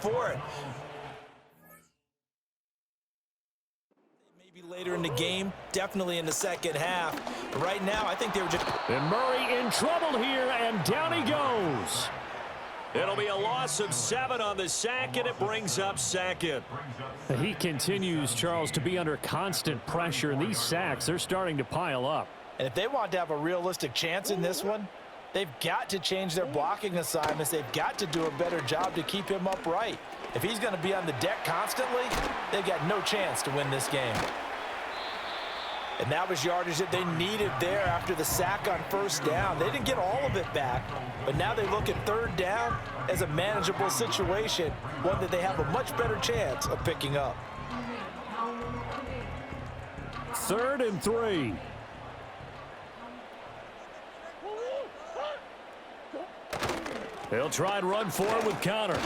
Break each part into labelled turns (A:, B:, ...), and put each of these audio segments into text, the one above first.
A: for it. Maybe later in the game, definitely in the second half. But right now, I think they were just...
B: And Murray in trouble here, and down he goes. It'll be a loss of 7 on the sack, and it brings up second. He continues, Charles, to be under constant pressure, and these sacks, they're starting to pile up.
A: And if they want to have a realistic chance in this one, they've got to change their blocking assignments. They've got to do a better job to keep him upright. If he's going to be on the deck constantly, they've got no chance to win this game. And that was yardage that they needed there after the sack on first down. They didn't get all of it back, but now they look at third down as a manageable situation, one that they have a much better chance of picking up.
B: 3rd and 3. They'll try and run for it with Connor.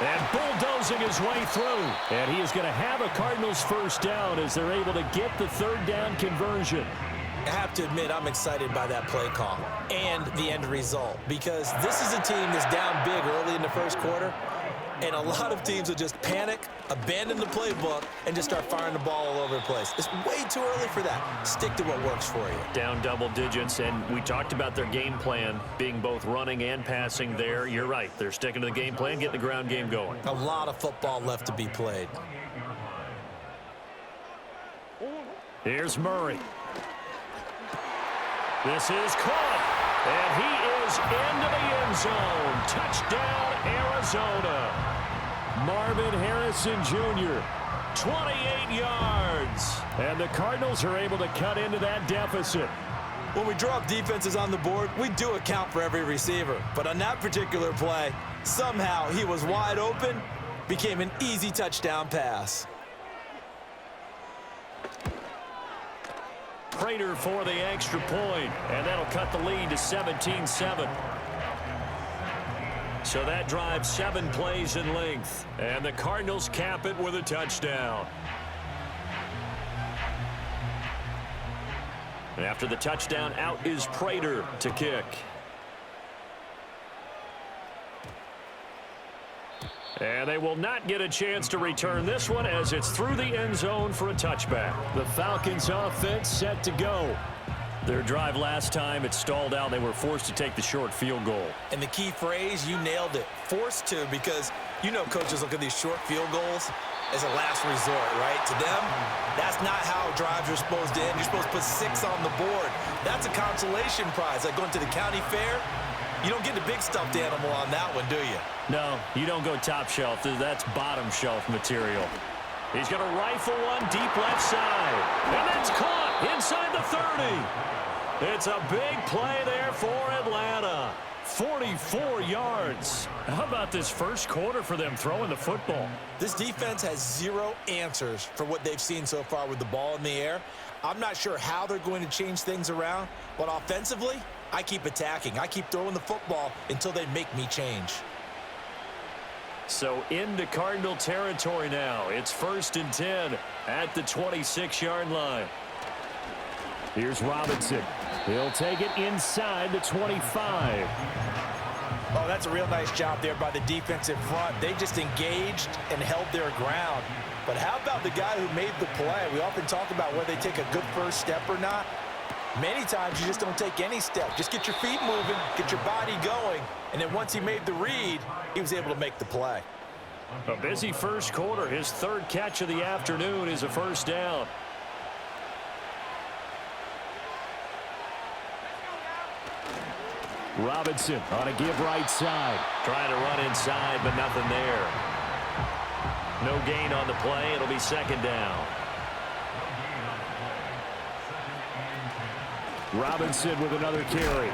B: And bulldozing his way through. And he is going to have a Cardinals first down as they're able to get the 3rd down conversion.
A: I have to admit, I'm excited by that play call and the end result, because this is a team that's down big early in the first quarter, and a lot of teams will just panic, abandon the playbook, and just start firing the ball all over the place. It's way too early for that. Stick to what works for you.
B: Down double digits, and we talked about their game plan being both running and passing there. You're right. They're sticking to the game plan, getting the ground game going.
A: A lot of football left to be played.
B: Here's Murray. This is caught, and he is into the end zone. Touchdown, Arizona. Marvin Harrison Jr., 28 yards. And the Cardinals are able to cut into that deficit.
A: When we draw up defenses on the board, we do account for every receiver. But on that particular play, somehow he was wide open, became an easy touchdown pass.
B: Prater for the extra point, and that'll cut the lead to 17-7. So that drives 7 plays in length, and the Cardinals cap it with a touchdown. And after the touchdown, out is Prater to kick. And they will not get a chance to return this one as it's through the end zone for a touchback. The Falcons offense set to go. Their drive last time, it stalled out. They were forced to take the short field goal.
A: And the key phrase, you nailed it, forced to, because you know coaches look at these short field goals as a last resort, right? To them, that's not how drives are supposed to end. You're supposed to put 6 on the board. That's a consolation prize. Like going to the county fair, you don't get the big stuffed animal on that one, do you?
B: No, you don't go top shelf. That's bottom shelf material. He's going to rifle one deep left side. And that's caught inside the 30. It's a big play there for Atlanta. 44 yards. How about this first quarter for them throwing the football?
A: This defense has 0 answers for what they've seen so far with the ball in the air. I'm not sure how they're going to change things around, but offensively, I keep attacking. I keep throwing the football until they make me change.
B: So into Cardinal territory now. It's 1st and 10 at the 26-yard line. Here's Robinson. He'll take it inside the 25.
A: Oh, that's a real nice job there by the defense in front. They just engaged and held their ground. But how about the guy who made the play? We often talk about whether they take a good first step or not. Many times you just don't take any step. Just get your feet moving, get your body going, and then once he made the read, he was able to make the play.
B: A busy first quarter. His 3rd catch of the afternoon is a first down. Robinson on a give right side. Trying to run inside, but nothing there. No gain on the play. It'll be 2nd down. Robinson with another carry.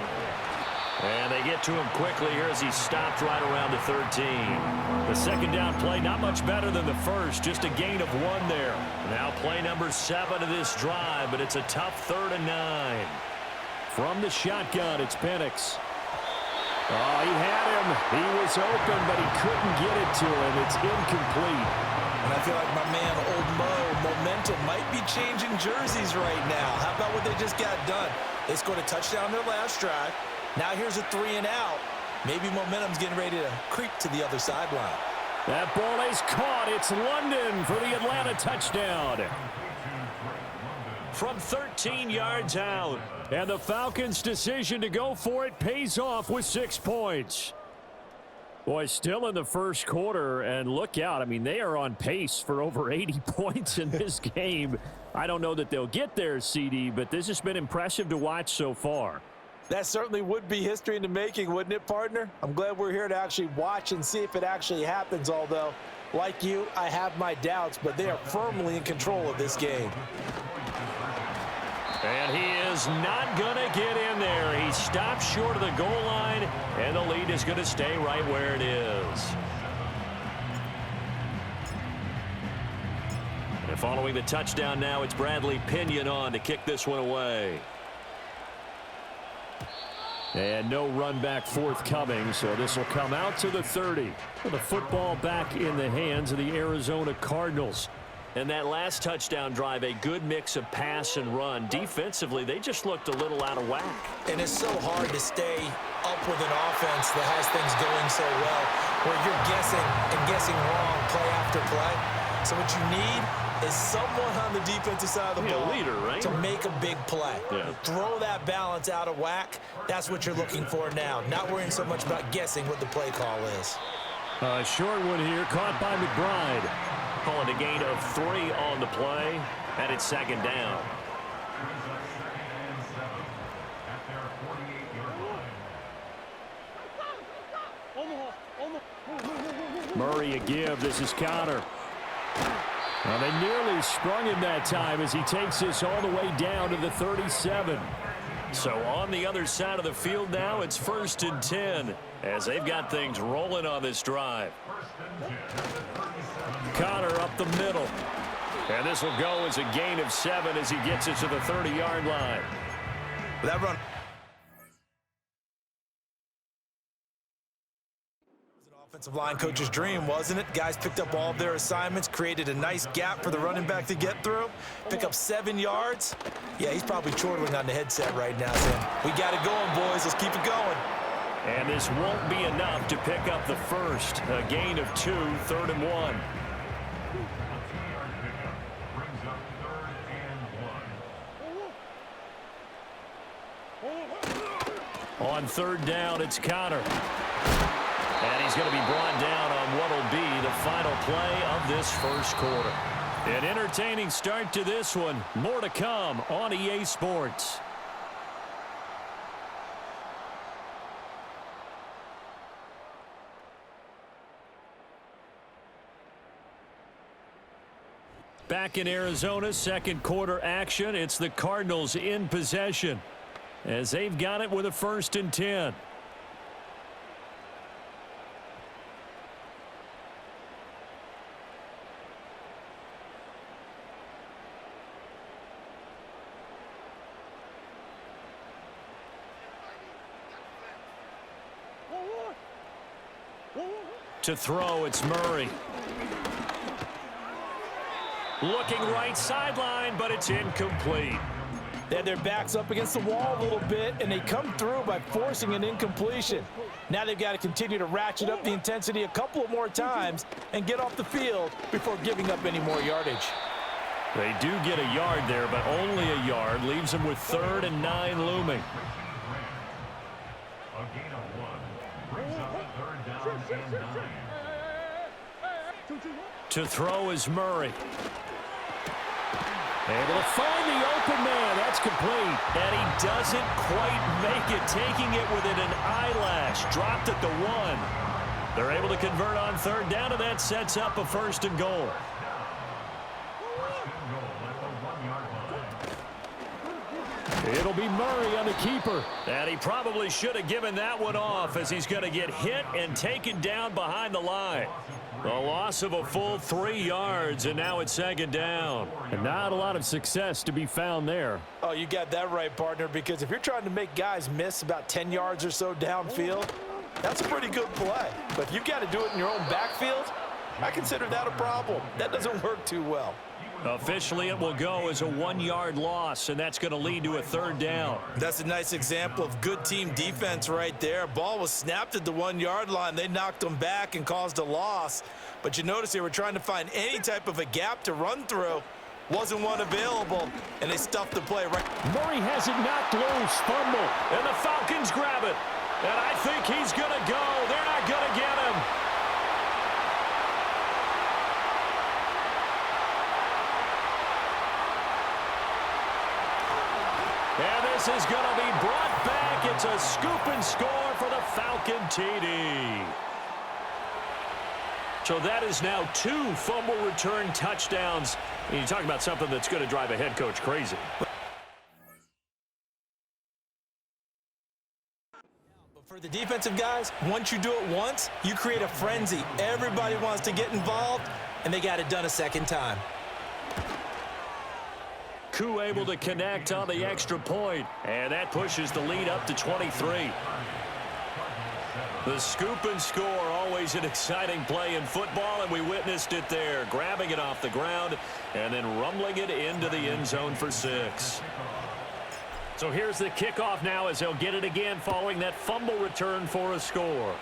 B: And they get to him quickly here as he stopped right around the 13. The 2nd down play, not much better than the first. Just a gain of 1 there. Now play number 7 of this drive, but it's a tough 3rd and 9. From the shotgun, it's Penix. Oh, he had him. He was open, but he couldn't get it to him. It's incomplete.
A: And I feel like my man, Old Mo, momentum might be changing jerseys right now. How about what they just got done? They scored a touchdown their last drive. Now here's a 3 and out. Maybe momentum's getting ready to creep to the other sideline.
B: That ball is caught. It's London for the Atlanta touchdown. From 13 yards out. And the Falcons' decision to go for it pays off with 6 points. Boy, still in the first quarter, and look out. I mean, they are on pace for over 80 points in this game. I don't know that they'll get there, CD, but this has been impressive to watch so far.
A: That certainly would be history in the making, wouldn't it, partner? I'm glad we're here to actually watch and see if it actually happens, although, like you, I have my doubts, but they are firmly in control of this game.
B: And he is not going to get in there. He stops short of the goal line, and the lead is going to stay right where it is. And following the touchdown now, it's Bradley Pinion on to kick this one away. And no run back forthcoming, so this will come out to the 30. With the football back in the hands of the Arizona Cardinals. And that last touchdown drive, a good mix of pass and run. Defensively, they just looked a little out of whack.
A: And it's so hard to stay up with an offense that has things going so well, where you're guessing wrong play after play. So what you need is someone on the defensive side of the ball,
B: leader, right?
A: to make a big play.
B: Yeah.
A: Throw that balance out of whack. That's what you're looking for now. Not worrying so much about guessing what the play call is.
B: A short one here, caught by McBride. Calling a gain of 3 on the play, and it's second down. Murray a give. This is Connor. Well, they nearly sprung him that time as he takes this all the way down to the 37. So on the other side of the field now, it's 1st and 10 as they've got things rolling on this drive. Connor up the middle. And this will go as a gain of 7 as he gets it to the 30-yard line.
A: That run. Offensive line coach's dream, wasn't it? Guys picked up all of their assignments, created a nice gap for the running back to get through, pick up 7 yards. Yeah, he's probably chortling on the headset right now saying, we got it going, boys. Let's keep it going.
B: And this won't be enough to pick up the first. A gain of 2, 3rd and 1. On 3rd down, it's Connor. And he's going to be brought down on what will be the final play of this first quarter. An entertaining start to this one. More to come on EA Sports. Back in Arizona, second quarter action. It's the Cardinals in possession as they've got it with a 1st and 10. To throw, it's Murray. Looking right sideline, but it's incomplete.
A: They had their backs up against the wall a little bit, and they come through by forcing an incompletion. Now they've got to continue to ratchet up the intensity a couple of more times and get off the field before giving up any more yardage.
B: They do get a yard there, but only a yard. Leaves them with 3rd and 9 looming. To throw is Murray. Able to find the open man. That's complete. And he doesn't quite make it, taking it within an eyelash. Dropped at the 1. They're able to convert on 3rd down, and that sets up a 1st and goal. It'll be Murray on the keeper. And he probably should have given that one off as he's going to get hit and taken down behind the line. A loss of a full 3 yards, and now it's 2nd down. And not a lot of success to be found there.
A: Oh, you got that right, partner, because if you're trying to make guys miss about 10 yards or so downfield, that's a pretty good play. But if you've got to do it in your own backfield, I consider that a problem. That doesn't work too well.
B: Officially, it will go as a 1-yard loss, and that's going to lead to a 3rd down.
A: That's a nice example of good team defense right there. Ball was snapped at the 1-yard line. They knocked them back and caused a loss. But you notice they were trying to find any type of a gap to run through. Wasn't one available, and they stuffed the play right.
B: Murray has it knocked loose, fumble, and the Falcons grab it. And I think he's going to go. They're not going to get him. And this is going to be brought back. It's a scoop and score for the Falcon TD. So that is now 2 fumble return touchdowns. And you talk about something that's going to drive a head coach crazy.
A: For the defensive guys, once you do it once, you create a frenzy. Everybody wants to get involved, and they got it done a second time.
B: Koo able to connect on the extra point, and that pushes the lead up to 23. The scoop and score, always an exciting play in football, and we witnessed it there, grabbing it off the ground and then rumbling it into the end zone for 6. So here's the kickoff now as they'll get it again following that fumble return for a score.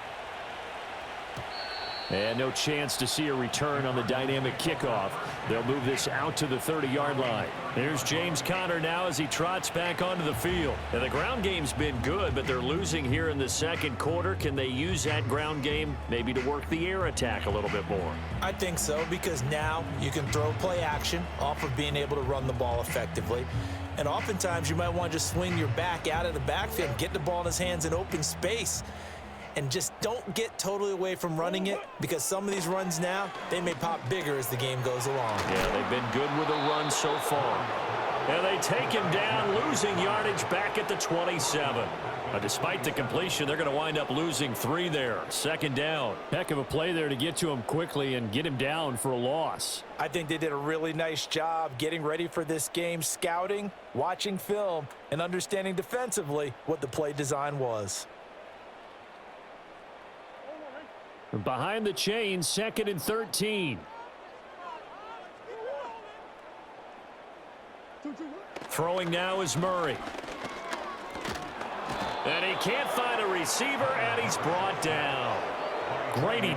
B: And no chance to see a return on the dynamic kickoff. They'll move this out to the 30-yard line. There's James Conner now as he trots back onto the field. And the ground game's been good, but they're losing here in the second quarter. Can they use that ground game maybe to work the air attack a little bit more?
A: I think so, because now you can throw play action off of being able to run the ball effectively. And oftentimes you might want to just swing your back out of the backfield, get the ball in his hands in open space. And just don't get totally away from running it, because some of these runs now, they may pop bigger as the game goes along.
B: Yeah, they've been good with a run so far. And they take him down, losing yardage back at the 27. Despite the completion, they're going to wind up losing 3 there. 2nd down. Heck of a play there to get to him quickly and get him down for a loss.
A: I think they did a really nice job getting ready for this game, scouting, watching film, and understanding defensively what the play design was.
B: Behind the chain, 2nd and 13. Throwing now is Murray. And he can't find a receiver, and he's brought down. Grady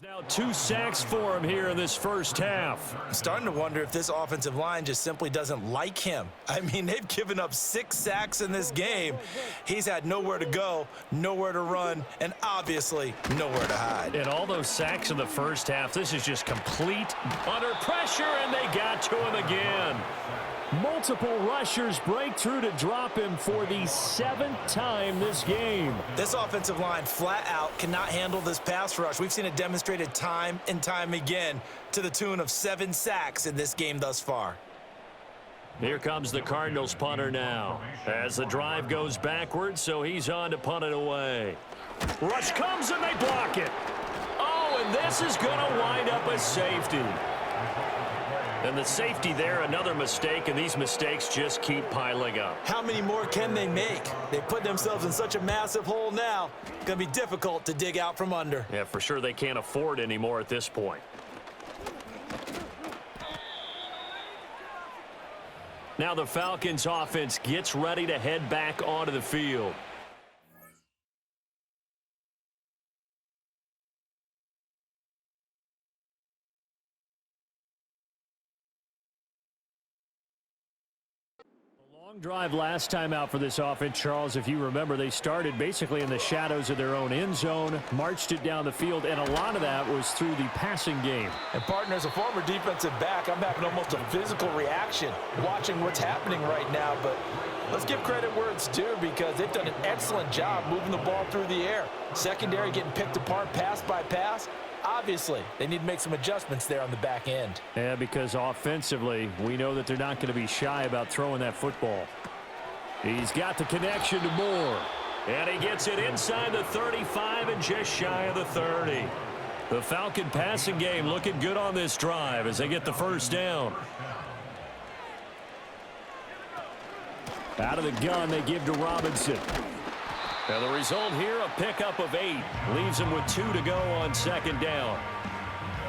B: Now 2 sacks for him here in this first half.
A: I'm starting to wonder if this offensive line just simply doesn't like him. I mean, they've given up 6 sacks in this game. He's had nowhere to go, nowhere to run, and obviously nowhere to hide.
B: And all those sacks in the first half, this is just complete under pressure, and they got to him again. Multiple rushers break through to drop him for the 7th time this game.
A: This offensive line flat out cannot handle this pass rush. We've seen it demonstrated time and time again to the tune of 7 sacks in this game thus far.
B: Here comes the Cardinals punter now as the drive goes backwards, so he's on to punt it away. Rush comes and they block it. Oh, and this is going to wind up a safety. And the safety there, another mistake, and these mistakes just keep piling up.
A: How many more can they make? They put themselves in such a massive hole now. It's going to be difficult to dig out from under.
B: Yeah, for sure they can't afford anymore at this point. Now the Falcons offense gets ready to head back onto the field. Long drive last time out for this offense, Charles. If you remember, they started basically in the shadows of their own end zone, marched it down the field, and a lot of that was through the passing game.
A: And partner, as a former defensive back, I'm having almost a physical reaction watching what's happening right now. But let's give credit where it's due, because they've done an excellent job moving the ball through the air. Secondary getting picked apart pass by pass. Obviously, they need to make some adjustments there on the back end.
B: Yeah, because offensively, we know that they're not going to be shy about throwing that football. He's got the connection to Moore. And he gets it inside the 35 and just shy of the 30. The Falcon passing game looking good on this drive as they get the first down. Out of the gun, they give to Robinson. And the result here, a pickup of 8. Leaves him with 2 to go on second down.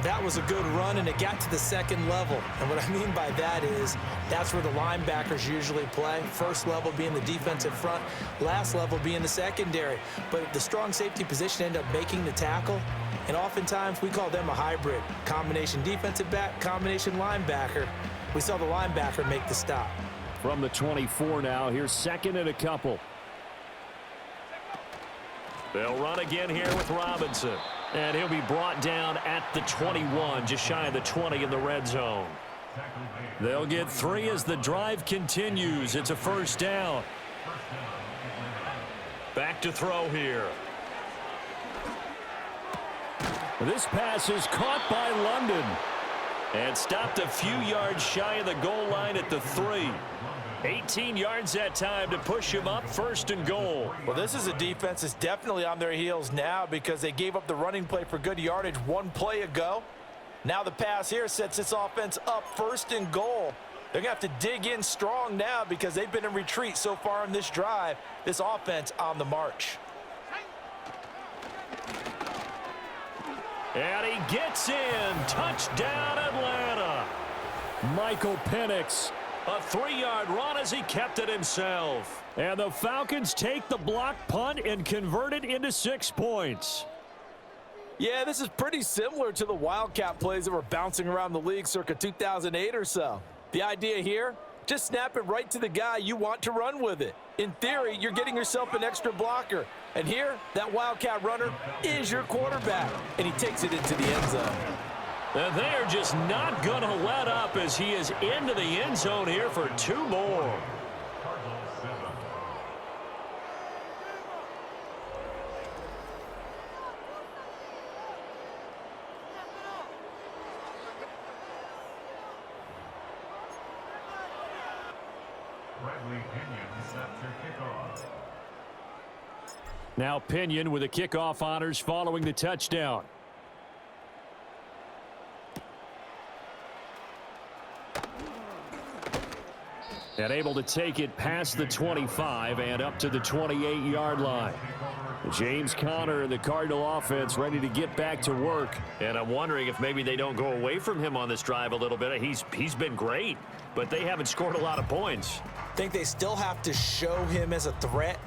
A: That was a good run, and it got to the second level. And what I mean by that is that's where the linebackers usually play. First level being the defensive front, last level being the secondary. But the strong safety position ended up making the tackle, and oftentimes we call them a hybrid. Combination defensive back, combination linebacker. We saw the linebacker make the stop.
B: From the 24 now, here's second and a couple. They'll run again here with Robinson. And he'll be brought down at the 21, just shy of the 20 in the red zone. They'll get 3 as the drive continues. It's a first down. Back to throw here. This pass is caught by London. And stopped a few yards shy of the goal line at the 3. 18 yards that time to push him up, first and goal.
A: Well, this is a defense that's definitely on their heels now, because they gave up the running play for good yardage one play ago. Now the pass here sets this offense up, first and goal. They're going to have to dig in strong now, because they've been in retreat so far in this drive. This offense on the march.
B: And he gets in. Touchdown, Atlanta. Michael Penix. A 3-yard run as he kept it himself. And the Falcons take the block punt and convert it into 6 points.
A: Yeah, this is pretty similar to the Wildcat plays that were bouncing around the league circa 2008 or so. The idea here, just snap it right to the guy you want to run with it. In theory, you're getting yourself an extra blocker. And here, that Wildcat runner is your quarterback. And he takes it into the end zone.
B: And they're just not going to let up as he is into the end zone here for 2 more. Now Pinion with the kickoff honors following the touchdown. And able to take it past the 25 and up to the 28-yard line. James Conner and the Cardinal offense ready to get back to work. And I'm wondering if maybe they don't go away from him on this drive a little bit. He's been great, but they haven't scored a lot of points.
A: I think they still have to show him as a threat,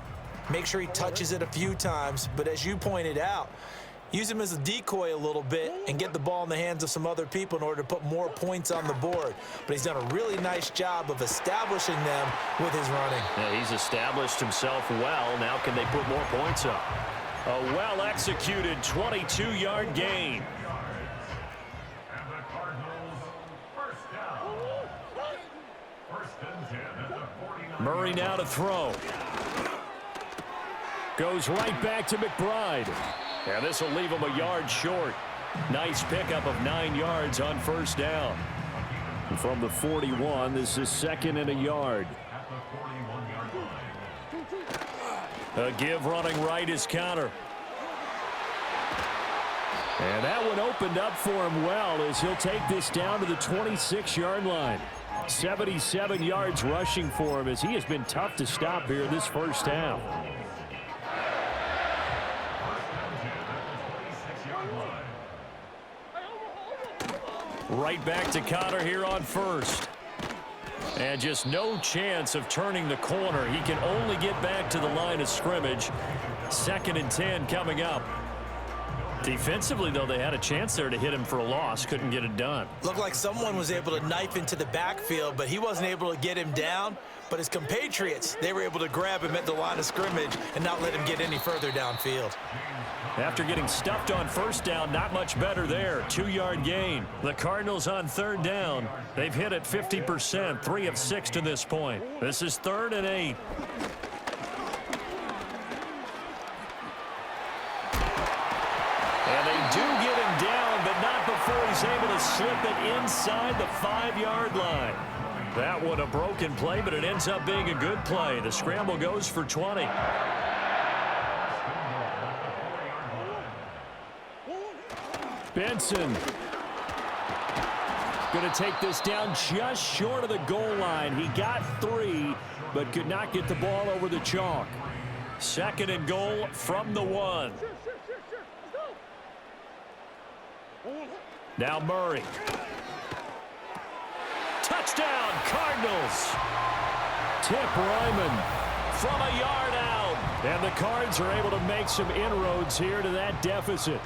A: make sure he touches it a few times. But as you pointed out, Use him as a decoy a little bit and get the ball in the hands of some other people in order to put more points on the board. But he's done a really nice job of establishing them with his running.
B: Yeah, he's established himself well. Now can they put more points up? A well-executed 22-yard gain.
C: And the Cardinals first down. First and 10 at the 49.
B: Murray now to throw. Goes right back to McBride. And this will leave him a yard short. Nice pickup of 9 yards on first down. And from the 41, this is 2nd and a yard.
C: At the 41-yard line.
B: A give running right is counter. And that one opened up for him well as he'll take this down to the 26-yard line. 77 yards rushing for him as he has been tough to stop here this first half. Right back to Connor here on first. And just no chance of turning the corner. He can only get back to the line of scrimmage. 2nd and 10 coming up. Defensively, though, they had a chance there to hit him for a loss. Couldn't get it done.
A: Looked like someone was able to knife into the backfield, but he wasn't able to get him down. But his compatriots, they were able to grab him at the line of scrimmage and not let him get any further downfield.
B: After getting stuffed on first down, not much better there. 2-yard gain. The Cardinals on 3rd down. They've hit it 50%, 3 of 6 to this point. This is 3rd and 8. And they do get him down, but not before he's able to slip it inside the 5-yard line. That one a broken play, but it ends up being a good play. The scramble goes for 20. Benson going to take this down just short of the goal line. He got 3, but could not get the ball over the chalk. 2nd and goal from the 1. Now Murray. Touchdown, Cardinals. Tip Ryman from a yard out. And the Cards are able to make some inroads here to that deficit.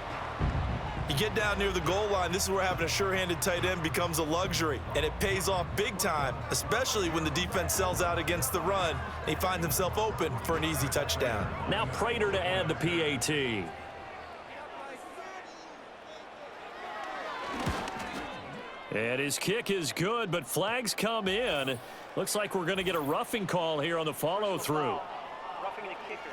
A: You get down near the goal line, this is where having a sure-handed tight end becomes a luxury, and it pays off big time, especially when the defense sells out against the run, and he finds himself open for an easy touchdown.
B: Now Prater to add the PAT. And his kick is good, but flags come in. Looks like we're going to get a roughing call here on the follow-through.
D: Roughing the kicker.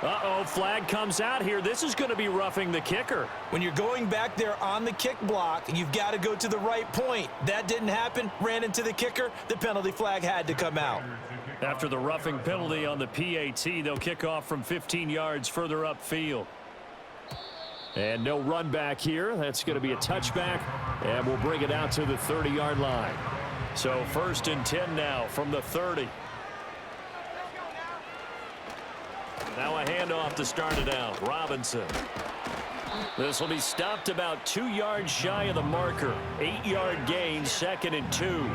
B: Uh-oh, flag comes out here. This is going to be roughing the kicker.
A: When you're going back there on the kick block, you've got to go to the right point. That didn't happen, ran into the kicker. The penalty flag had to come out.
B: After the roughing penalty on the PAT, they'll kick off from 15 yards further upfield. And no run back here. That's going to be a touchback, and we'll bring it out to the 30-yard line. So 1st and 10 now from the 30. Now a handoff to start it out. Robinson. This will be stopped about 2 yards shy of the marker. 8-yard gain, 2nd and 2.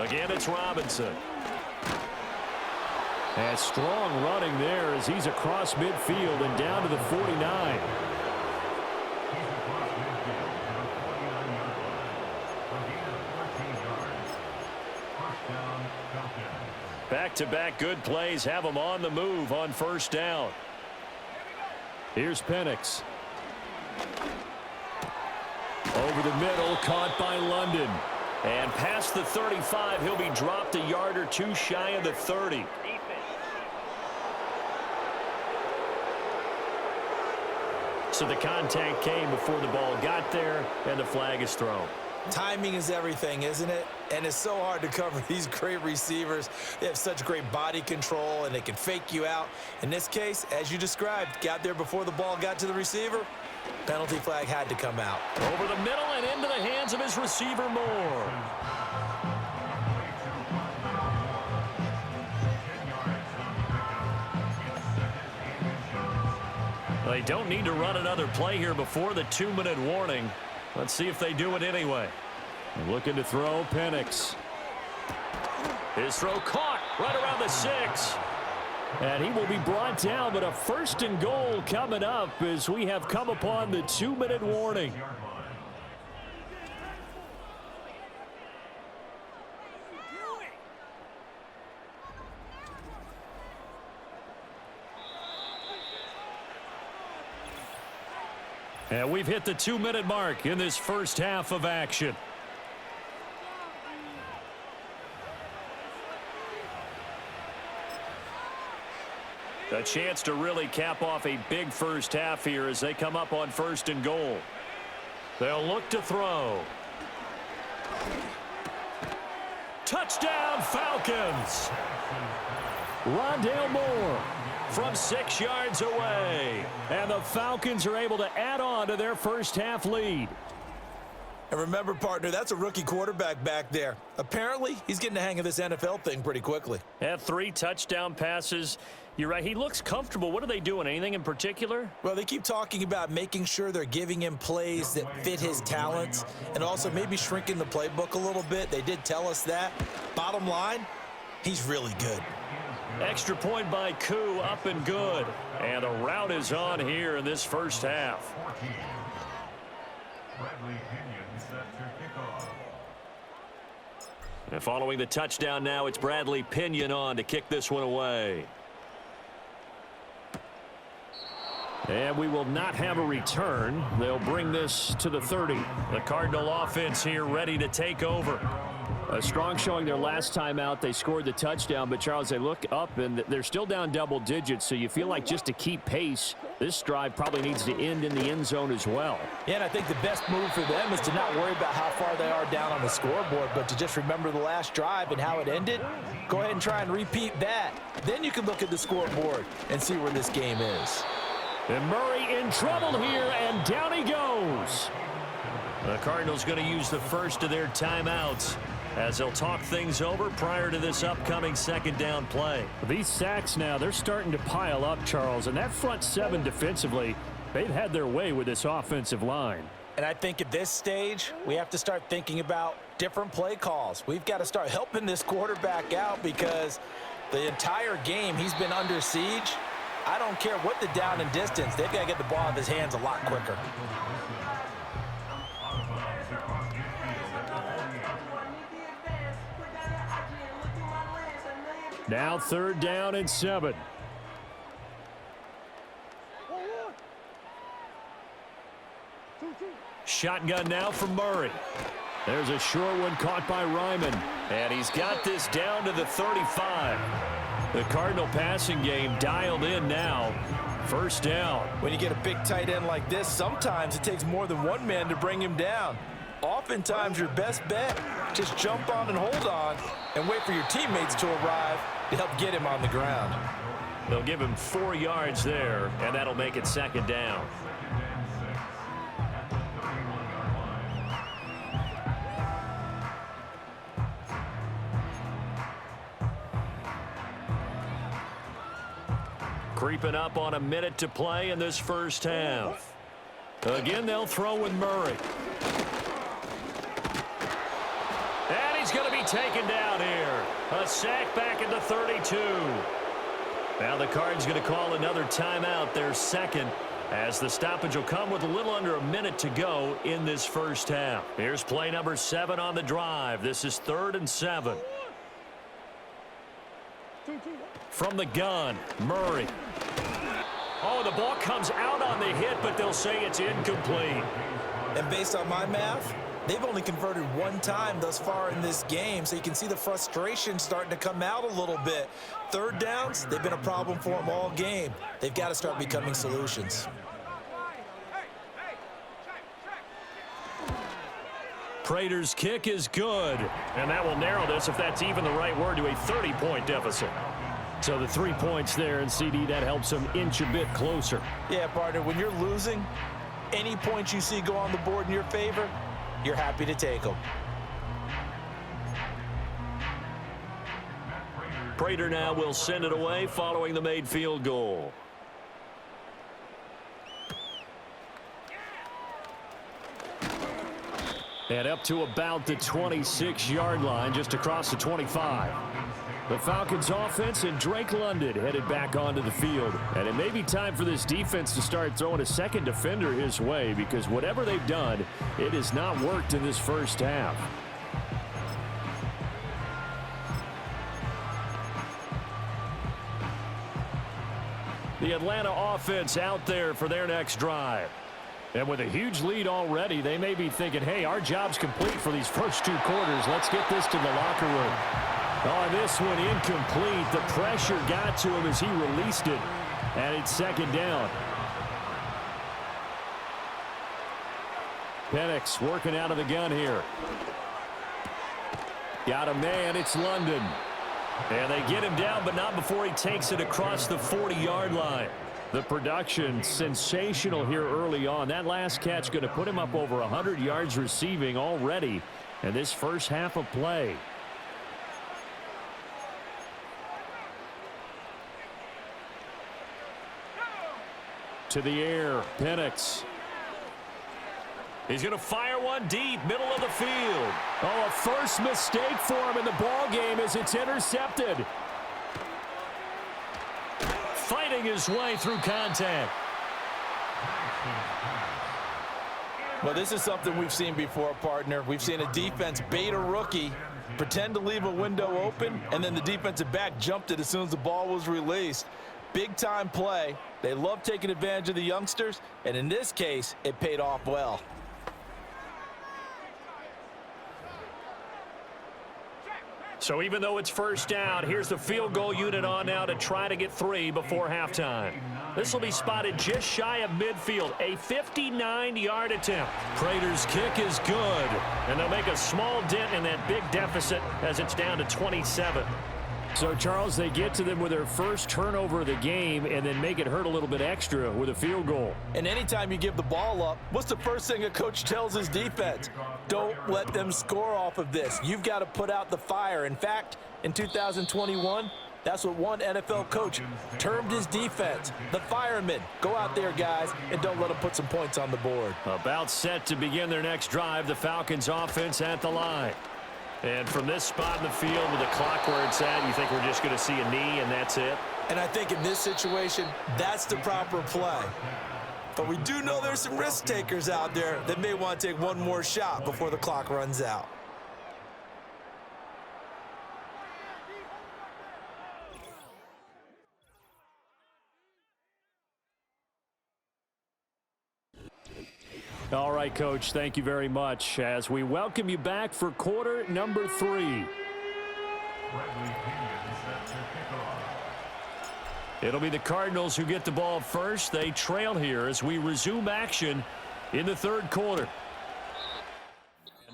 B: Again, it's Robinson. And strong running there as he's across midfield and down to the 49. Back-to-back good plays have him on the move on first down. Here's Penix. Over the middle, caught by London. And past the 35, he'll be dropped a yard or 2 shy of the 30. So the contact came before the ball got there, and the flag is thrown.
A: Timing is everything, isn't it? And it's so hard to cover these great receivers. They have such great body control, and they can fake you out. In this case, as you described, got there before the ball got to the receiver. Penalty flag had to come out.
B: Over the middle and into the hands of his receiver, Moore. They don't need to run another play here before the 2-minute warning. Let's see if they do it anyway. Looking to throw, Penix. His throw caught right around the 6. And he will be brought down, but a 1st and goal coming up as we have come upon the 2-minute warning. And we've hit the 2-minute mark in this first half of action. A chance to really cap off a big first half here as they come up on 1st and goal. They'll look to throw. Touchdown, Falcons! Rondale Moore from 6 yards away. And the Falcons are able to add on to their first half lead.
A: And remember, partner, that's a rookie quarterback back there. Apparently, he's getting the hang of this NFL thing pretty quickly.
B: Had 3 touchdown passes. You're right, he looks comfortable. What are they doing? Anything in particular?
A: Well, they keep talking about making sure they're giving him plays that fit his talents and also maybe shrinking the playbook a little bit. They did tell us that. Bottom line, he's really good.
B: Extra point by Koo, up and good. And the route is on here in this first half. And following the touchdown now, it's Bradley Pinion on to kick this one away. And we will not have a return. They'll bring this to the 30. The Cardinal offense here ready to take over. A strong showing their last time out. They scored the touchdown, but Charles, they look up and they're still down double digits, so you feel like just to keep pace, this drive probably needs to end in the end zone as well.
A: Yeah, and I think the best move for them is to not worry about how far they are down on the scoreboard, but to just remember the last drive and how it ended. Go ahead and try and repeat that. Then you can look at the scoreboard and see where this game is.
B: And Murray in trouble here, and down he goes. The Cardinals going to use the first of their timeouts as they'll talk things over prior to this upcoming 2nd down play. These sacks now, they're starting to pile up, Charles, and that front 7 defensively, they've had their way with this offensive line.
A: And I think at this stage, we have to start thinking about different play calls. We've got to start helping this quarterback out because the entire game he's been under siege. I don't care what the down and distance. They've got to get the ball out of his hands a lot quicker.
B: Now 3rd down and 7. Shotgun now from Murray. There's a short one caught by Ryman. And he's got this down to the 35. The Cardinal passing game dialed in now. 1st down.
A: When you get a big tight end like this, sometimes it takes more than one man to bring him down. Oftentimes, your best bet, just jump on and hold on and wait for your teammates to arrive to help get him on the ground.
B: They'll give him 4 yards there, and that'll make it 2nd down. Creeping up on a minute to play in this first half. Again, they'll throw with Murray. And he's going to be taken down here. A sack back at the 32. Now the Cards going to call another timeout, their 2nd, as the stoppage will come with a little under a minute to go in this first half. Here's play number 7 on the drive. This is 3rd and 7. From the gun, Murray. Oh, the ball comes out on the hit, but they'll say it's incomplete.
A: And based on my math, they've only converted 1 time thus far in this game, so you can see the frustration starting to come out a little bit. 3rd downs, they've been a problem for them all game. They've got to start becoming solutions.
B: Prater's kick is good, and that will narrow this, if that's even the right word, to a 30-point deficit. So the 3 points there, and CD, that helps them inch a bit closer.
A: Yeah, partner, when you're losing, any points you see go on the board in your favor, you're happy to take them.
B: Prater now will send it away following the made field goal. And up to about the 26-yard line, just across the 25. The Falcons offense and Drake London headed back onto the field. And it may be time for this defense to start throwing a second defender his way, because whatever they've done, it has not worked in this first half. The Atlanta offense out there for their next drive. And with a huge lead already, they may be thinking, hey, our job's complete for these first 2 quarters. Let's get this to the locker room. Oh, this one incomplete. The pressure got to him as he released it. And it's second down. Penix working out of the gun here. Got a man. It's London. And they get him down, but not before he takes it across the 40-yard line. The production sensational here early on. That last catch going to put him up over 100 yards receiving already in this first half of play. To the air, Penix. He's going to fire one deep, middle of the field. Oh, a first mistake for him in the ball game as it's intercepted. Fighting his way through contact.
A: Well, this is something we've seen before, partner. We've seen a defense bait a rookie, pretend to leave a window open, and then the defensive back jumped it as soon as the ball was released. Big-time play. They love taking advantage of the youngsters, and in this case, it paid off well.
B: So even though it's first down, here's the field goal unit on now to try to get 3 before halftime. This will be spotted just shy of midfield, a 59-yard attempt. Prater's kick is good, and they'll make a small dent in that big deficit as it's down to 27. So, Charles, they get to them with their first turnover of the game and then make it hurt a little bit extra with a field goal.
A: And anytime you give the ball up, what's the first thing a coach tells his defense? Don't let them score off of this. You've got to put out the fire. In fact, in 2021, that's what one NFL coach termed his defense, the firemen. Go out there, guys, and don't let them put some points on the board.
B: About set to begin their next drive, the Falcons offense at the line. And from this spot in the field with the clock where it's at, you think we're just going to see a knee and that's it?
A: And I think in this situation, that's the proper play. But we do know there's some risk takers out there that may want to take one more shot before the clock runs out.
B: All right, Coach, thank you very much as we welcome you back for quarter number 3. It'll be the Cardinals who get the ball first. They trail here as we resume action in the third quarter.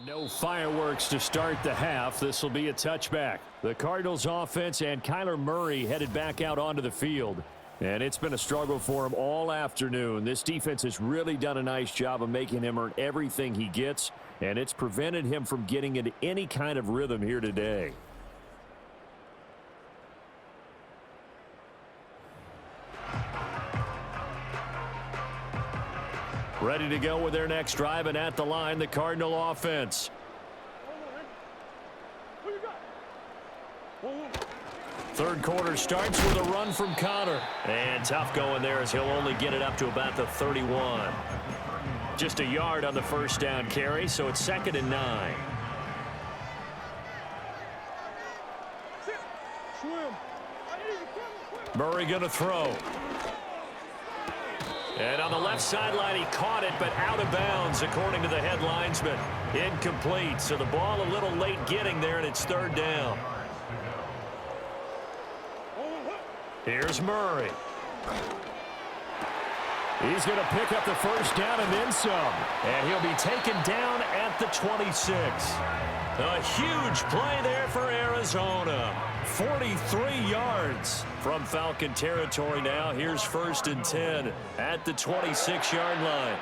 B: No fireworks to start the half. This will be a touchback. The Cardinals offense and Kyler Murray headed back out onto the field. And it's been a struggle for him all afternoon. This defense has really done a nice job of making him earn everything he gets, and it's prevented him from getting into any kind of rhythm here today. Ready to go with their next drive, and at the line, the Cardinal offense. Third quarter starts with a run from Connor. And tough going there as he'll only get it up to about the 31. Just a yard on the first down carry, so it's 2nd and 9. Murray going to throw. And on the left sideline, he caught it, but out of bounds, according to the head linesman. Incomplete, so the ball a little late getting there, and it's 3rd down. Here's Murray. He's going to pick up the first down and then some. And he'll be taken down at the 26. A huge play there for Arizona. 43 yards from Falcon territory now. Here's 1st and 10 at the 26-yard line.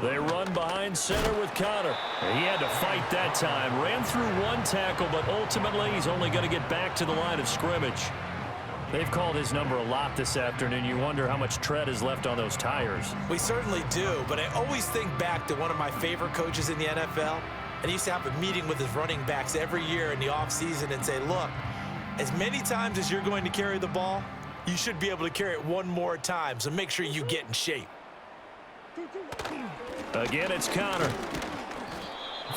B: They run behind center with Connor. He had to fight that time. Ran through one tackle, but ultimately he's only going to get back to the line of scrimmage. They've called his number a lot this afternoon. You wonder how much tread is left on those tires.
A: We certainly do, but I always think back to one of my favorite coaches in the NFL, and he used to have a meeting with his running backs every year in the offseason and say, look, as many times as you're going to carry the ball, you should be able to carry it one more time, so make sure you get in shape.
B: Again, it's Connor.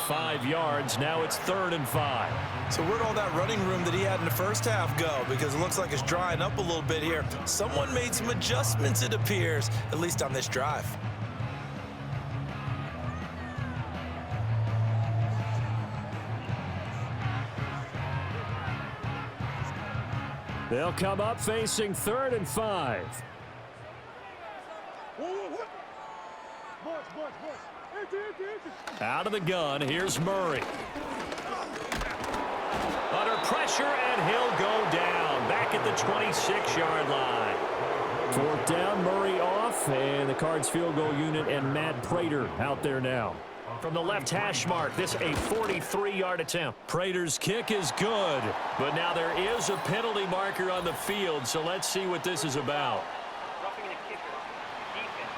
B: 5 yards. Now it's 3rd and 5.
A: So where'd all that running room that he had in the first half go? Because it looks like it's drying up a little bit here. Someone made some adjustments, it appears, at least on this drive.
B: They'll come up facing 3rd and 5. Out of the gun, here's Murray. Under pressure, and he'll go down. Back at the 26-yard line. 4th down, Murray off, and the Cards field goal unit and Matt Prater out there now. From the left hash mark, this a 43-yard attempt. Prater's kick is good, but now there is a penalty marker on the field, so let's see what this is about.
D: Roughing the kicker. Defense.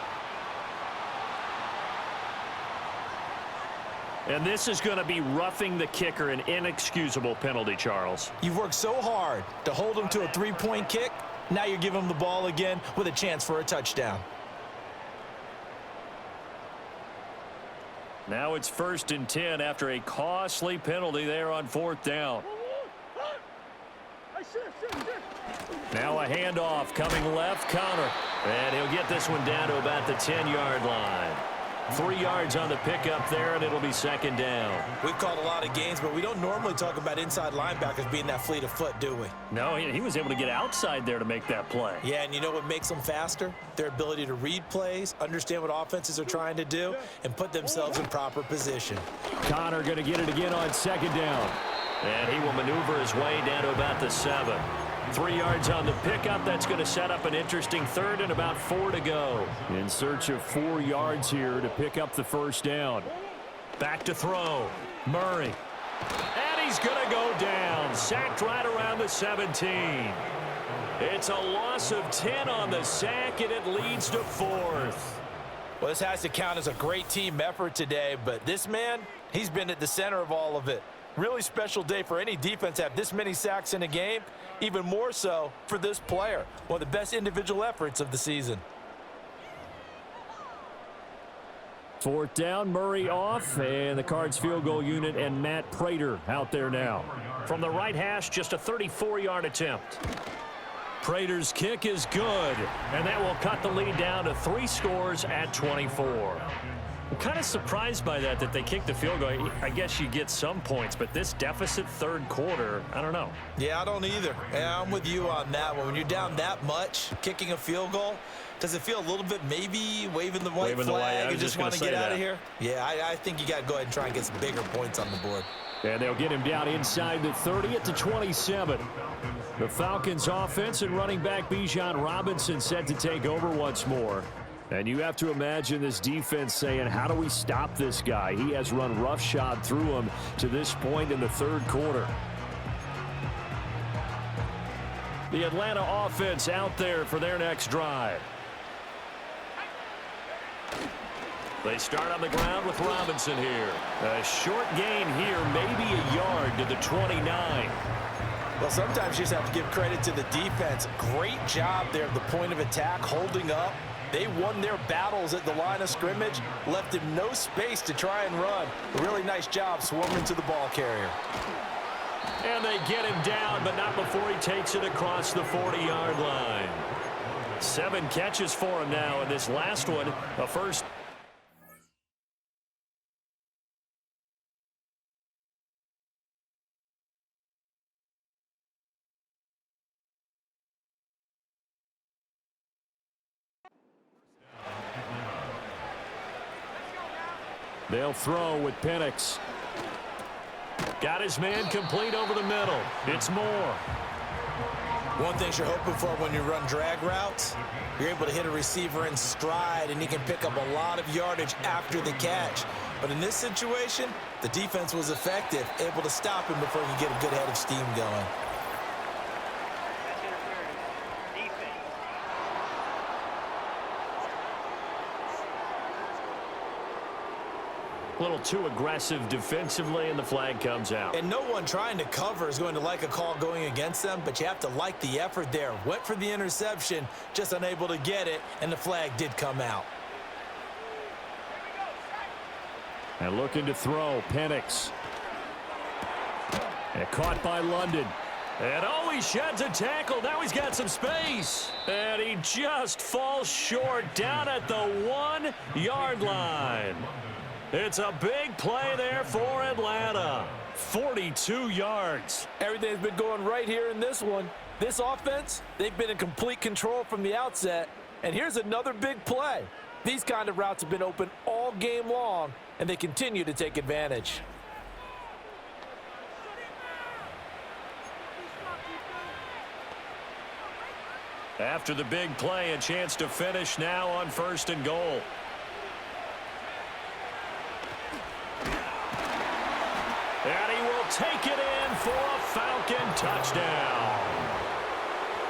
B: And this is going to be roughing the kicker, an inexcusable penalty, Charles.
A: You've worked so hard to hold him to a 3-point kick. Now you're giving him the ball again with a chance for a touchdown.
B: Now it's 1st and 10 after a costly penalty there on 4th down. Now a handoff coming left, Connor. And he'll get this one down to about the 10-yard line. 3 yards on the pickup there, and it'll be 2nd down.
A: We've called a lot of games, but we don't normally talk about inside linebackers being that fleet of foot, do we?
B: No, he was able to get outside there to make that play.
A: Yeah, and you know what makes them faster? Their ability to read plays, understand what offenses are trying to do, and put themselves in proper position.
B: Connor going to get it again on 2nd down. And he will maneuver his way down to about the 7. 3 yards on the pickup. That's going to set up an interesting 3rd and about 4 to go. In search of 4 yards here to pick up the 1st down. Back to throw. Murray. And he's going to go down. Sacked right around the 17. It's a loss of 10 on the sack, and it leads to 4th.
A: Well, this has to count as a great team effort today, but this man, he's been at the center of all of it. Really special day for any defense to have this many sacks in a game, even more so for this player. One of the best individual efforts of the season.
B: 4th down, Murray off, and the Cards field goal unit and Matt Prater out there now. From the right hash, just a 34-yard attempt. Prater's kick is good, and that will cut the lead down to 3 scores at 24. I'm kind of surprised by that they kicked the field goal. I guess you get some points, but this deficit 3rd quarter, I don't know.
A: Yeah, I don't either. Yeah, I'm with you on that one. When you're down that much, kicking a field goal, does it feel a little bit maybe waving the white flag and just want to get out of here? Yeah, I think you got to go ahead and try and get some bigger points on the board.
B: And they'll get him down inside the 30 at the 27. The Falcons offense and running back Bijan Robinson set to take over once more. And you have to imagine this defense saying, how do we stop this guy? He has run roughshod through him to this point in the 3rd quarter. The Atlanta offense out there for their next drive. They start on the ground with Robinson here. A short gain here, maybe a yard to the 29.
A: Well, sometimes you just have to give credit to the defense. Great job there at the point of attack, holding up. They won their battles at the line of scrimmage, left him no space to try and run. A really nice job swarming to the ball carrier.
B: And they get him down, but not before he takes it across the 40-yard line. 7 catches for him now, and this last one, a first. They'll throw with Penix. Got his man complete over the middle. It's Moore.
A: One thing you're hoping for when you run drag routes, you're able to hit a receiver in stride, and he can pick up a lot of yardage after the catch. But in this situation, the defense was effective, able to stop him before he could get a good head of steam going.
D: That's interference.
B: A little too aggressive defensively, and the flag comes out.
A: And no one trying to cover is going to like a call going against them, but you have to like the effort there. Went for the interception, just unable to get it, and the flag did come out.
B: And looking to throw, Penix. And caught by London. And oh, he sheds a tackle. Now he's got some space. And he just falls short down at the 1-yard line. It's a big play there for Atlanta. 42 yards.
A: Everything's been going right here in this one. This offense, they've been in complete control from the outset. And here's another big play. These kind of routes have been open all game long, and they continue to take advantage.
B: After the big play, a chance to finish now on 1st and goal. And he will take it in for a Falcon touchdown.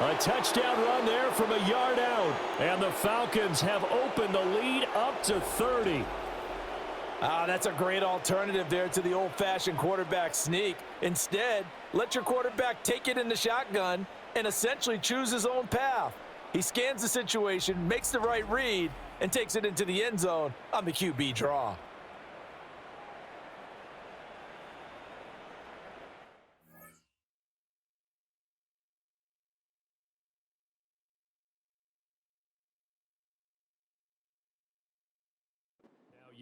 B: A touchdown run there from a yard out. And the Falcons have opened the lead up to 30.
A: That's a great alternative there to the old-fashioned quarterback sneak. Instead, let your quarterback take it in the shotgun and essentially choose his own path. He scans the situation, makes the right read, and takes it into the end zone on the QB draw.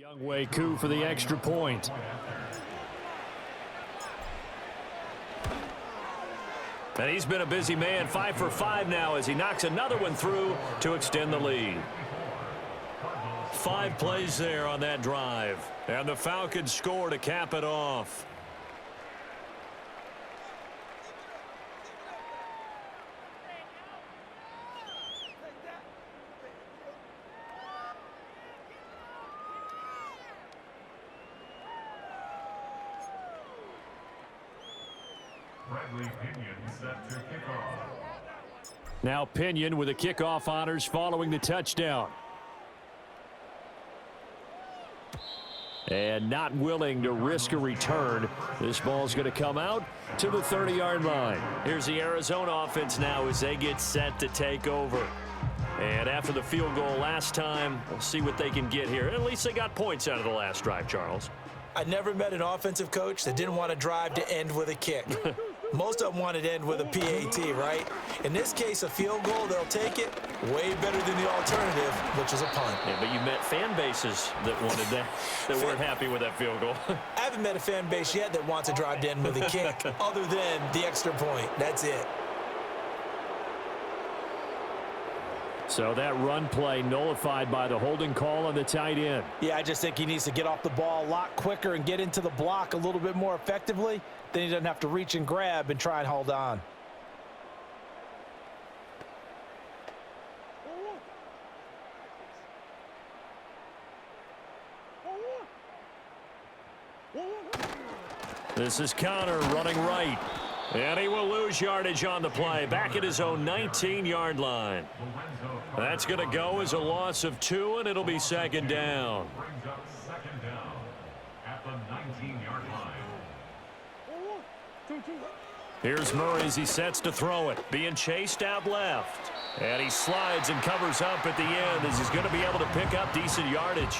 B: Now Younghoe Koo for the extra point. And he's been a busy man, 5 for 5 now as he knocks another one through to extend the lead. 5 plays there on that drive. And the Falcons score to cap it off. Now Pinion with the kickoff honors following the touchdown. And not willing to risk a return. This ball's going to come out to the 30-yard line. Here's the Arizona offense now as they get set to take over. And after the field goal last time, we'll see what they can get here. At least they got points out of the last drive, Charles.
A: I never met an offensive coach that didn't want to drive to end with a kick. Most of them wanted to end with a PAT, right? In this case, a field goal, they'll take it. Way better than the alternative, which is a punt.
B: Yeah, but you met fan bases that wanted that, that weren't happy with that field goal.
A: I haven't met a fan base yet that wants to drive to end with a kick, other than the extra point. That's it.
B: So that run play nullified by the holding call on the tight end.
A: Yeah, I just think he needs to get off the ball a lot quicker and get into the block a little bit more effectively. Then he doesn't have to reach and grab and try and hold on.
B: This is Connor running right. And he will lose yardage on the play. Back at his own 19-yard line. That's going to go as a loss of 2, and it'll be 2nd down.
C: Brings up 2nd down at the 19-yard line.
B: Here's Murray as he sets to throw it. Being chased out left. And he slides and covers up at the end as he's going to be able to pick up decent yardage.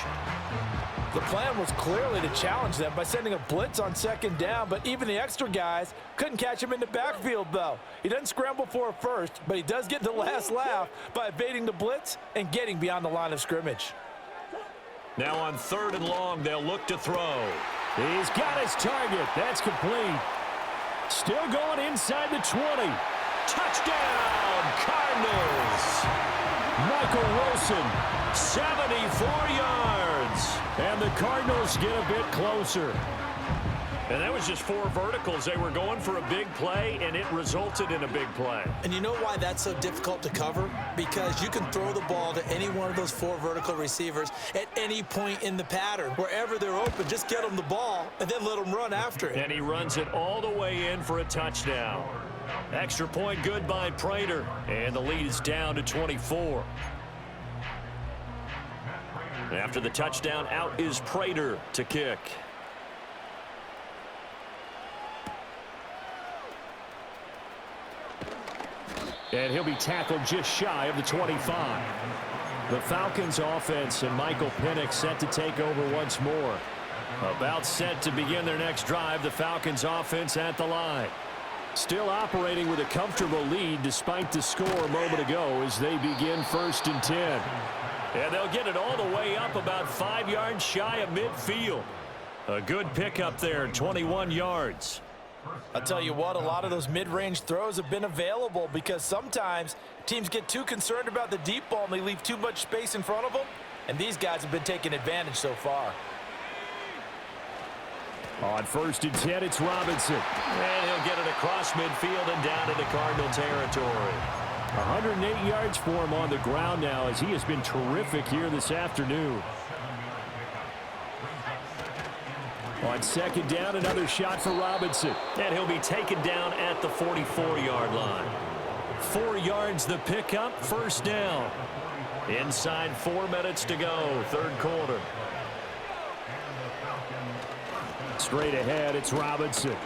A: The plan was clearly to challenge them by sending a blitz on 2nd down, but even the extra guys couldn't catch him in the backfield, though. He doesn't scramble for a first, but he does get the last laugh by evading the blitz and getting beyond the line of scrimmage.
B: Now on 3rd and long, they'll look to throw. He's got his target. That's complete. Still going inside the 20. Touchdown, Cardinals. Michael Wilson, 74 yards. And the Cardinals get a bit closer. And that was just 4 verticals. They were going for a big play, and it resulted in a big play.
A: And you know why that's so difficult to cover? Because you can throw the ball to any one of those 4 vertical receivers at any point in the pattern. Wherever they're open, just get them the ball and then let them run after it.
B: And he runs it all the way in for a touchdown. Extra point good by Prater. And the lead is down to 24.
C: Prater
B: After the touchdown, out is Prater to kick.
E: And he'll be tackled just shy of the 25. The Falcons offense and Michael Penix set to take over once more.
B: About set to begin their next drive, the Falcons offense at the line.
E: Still operating with a comfortable lead despite the score a moment ago as they begin 1st and 10.
B: And they'll get it all the way up about 5 yards shy of midfield. A good pickup there, 21 yards.
A: I'll tell you what, a lot of those mid-range throws have been available because sometimes teams get too concerned about the deep ball and they leave too much space in front of them, and these guys have been taking advantage so far.
E: On 1st and 10, it's Robinson.
B: And he'll get it across midfield and down into Cardinal territory.
E: 108 yards for him on the ground now as he has been terrific here this afternoon. On 2nd down, another shot for Robinson.
B: And he'll be taken down at the 44-yard line. 4 yards the pickup, 1st down. Inside 4 minutes to go, 3rd quarter.
E: Straight ahead, it's Robinson.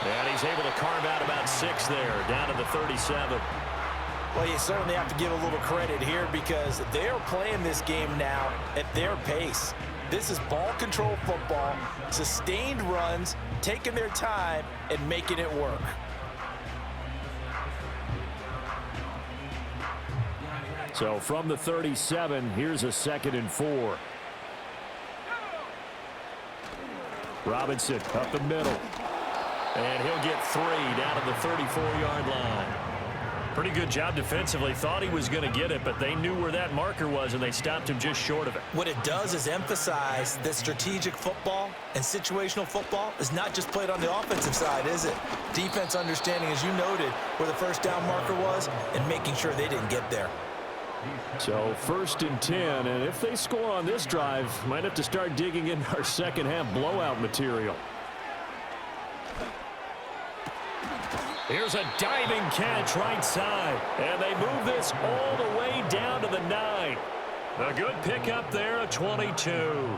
B: And he's able to carve out about 6 there, down to the 37.
A: Well, you certainly have to give a little credit here because they're playing this game now at their pace. This is ball control football, sustained runs, taking their time and making it work.
E: So from the 37, here's a 2nd and 4. Robinson up the middle.
B: And he'll get 3 down at the 34-yard line. Pretty good job defensively. Thought he was going to get it, but they knew where that marker was, and they stopped him just short of it.
A: What it does is emphasize that strategic football and situational football is not just played on the offensive side, is it? Defense understanding, as you noted, where the 1st down marker was and making sure they didn't get there.
E: So 1st and 10, and if they score on this drive, might have to start digging in our second half blowout material.
B: Here's a diving catch right side. And they move this all the way down to the 9. A good pickup there, a 22.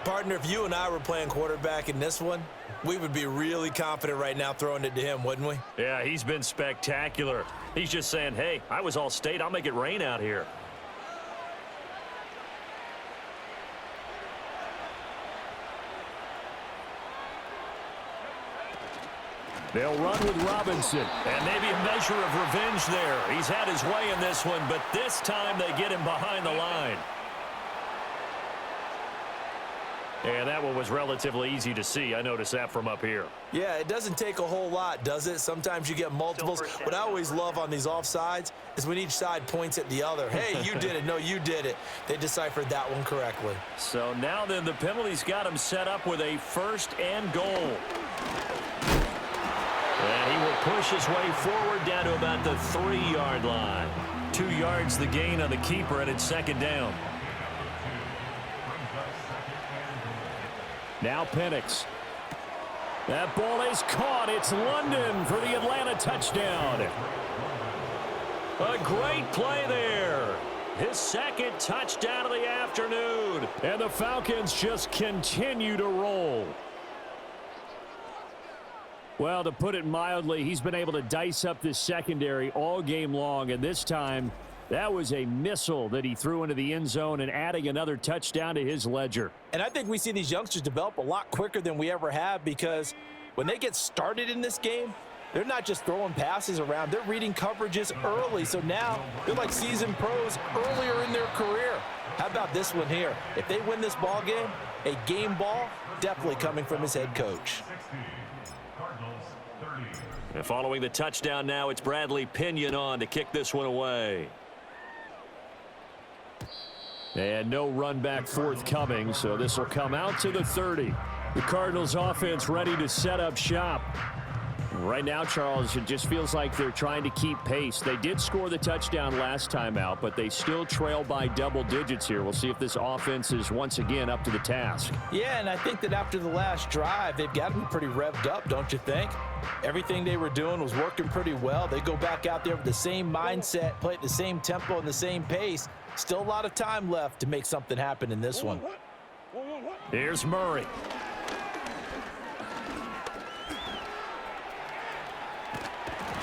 A: Partner, if you and I were playing quarterback in this one, we would be really confident right now throwing it to him, wouldn't we?
B: Yeah, he's been spectacular. He's just saying, hey, I was all state. I'll make it rain out here.
E: They'll run with Robinson.
B: And maybe a measure of revenge there. He's had his way in this one, but this time they get him behind the line. And that one was relatively easy to see. I noticed that from up here.
A: Yeah, it doesn't take a whole lot, does it? Sometimes you get multiples. What I always love on these offsides is when each side points at the other. Hey, you did it. No, you did it. They deciphered that one correctly.
B: So now then the penalty's got him set up with a 1st and goal. And he will push his way forward down to about the 3-yard line. 2 yards the gain on the keeper, and it's 2nd down.
E: Now Penix. That ball is caught. It's London for the Atlanta touchdown.
B: A great play there. His 2nd touchdown of the afternoon.
E: And the Falcons just continue to roll. Well, to put it mildly, he's been able to dice up this secondary all game long, and this time that was a missile that he threw into the end zone and adding another touchdown to his ledger.
A: And I think we see these youngsters develop a lot quicker than we ever have because when they get started in this game, they're not just throwing passes around. They're reading coverages early. So now they're like seasoned pros earlier in their career. How about this one here? If they win this ball game, a game ball definitely coming from his head coach.
B: And following the touchdown now, it's Bradley Pinion on to kick this one away.
E: And no run back forthcoming, so this will come out to the 30. The Cardinals offense ready to set up shop. Right now, Charles, it just feels like they're trying to keep pace. They did score the touchdown last time out, but they still trail by double digits here. We'll see if this offense is once again up to the task.
A: Yeah, and I think that after the last drive, they've got to be pretty revved up, don't you think? Everything they were doing was working pretty well. They go back out there with the same mindset, play at the same tempo and the same pace. Still a lot of time left to make something happen in this one.
E: Here's Murray.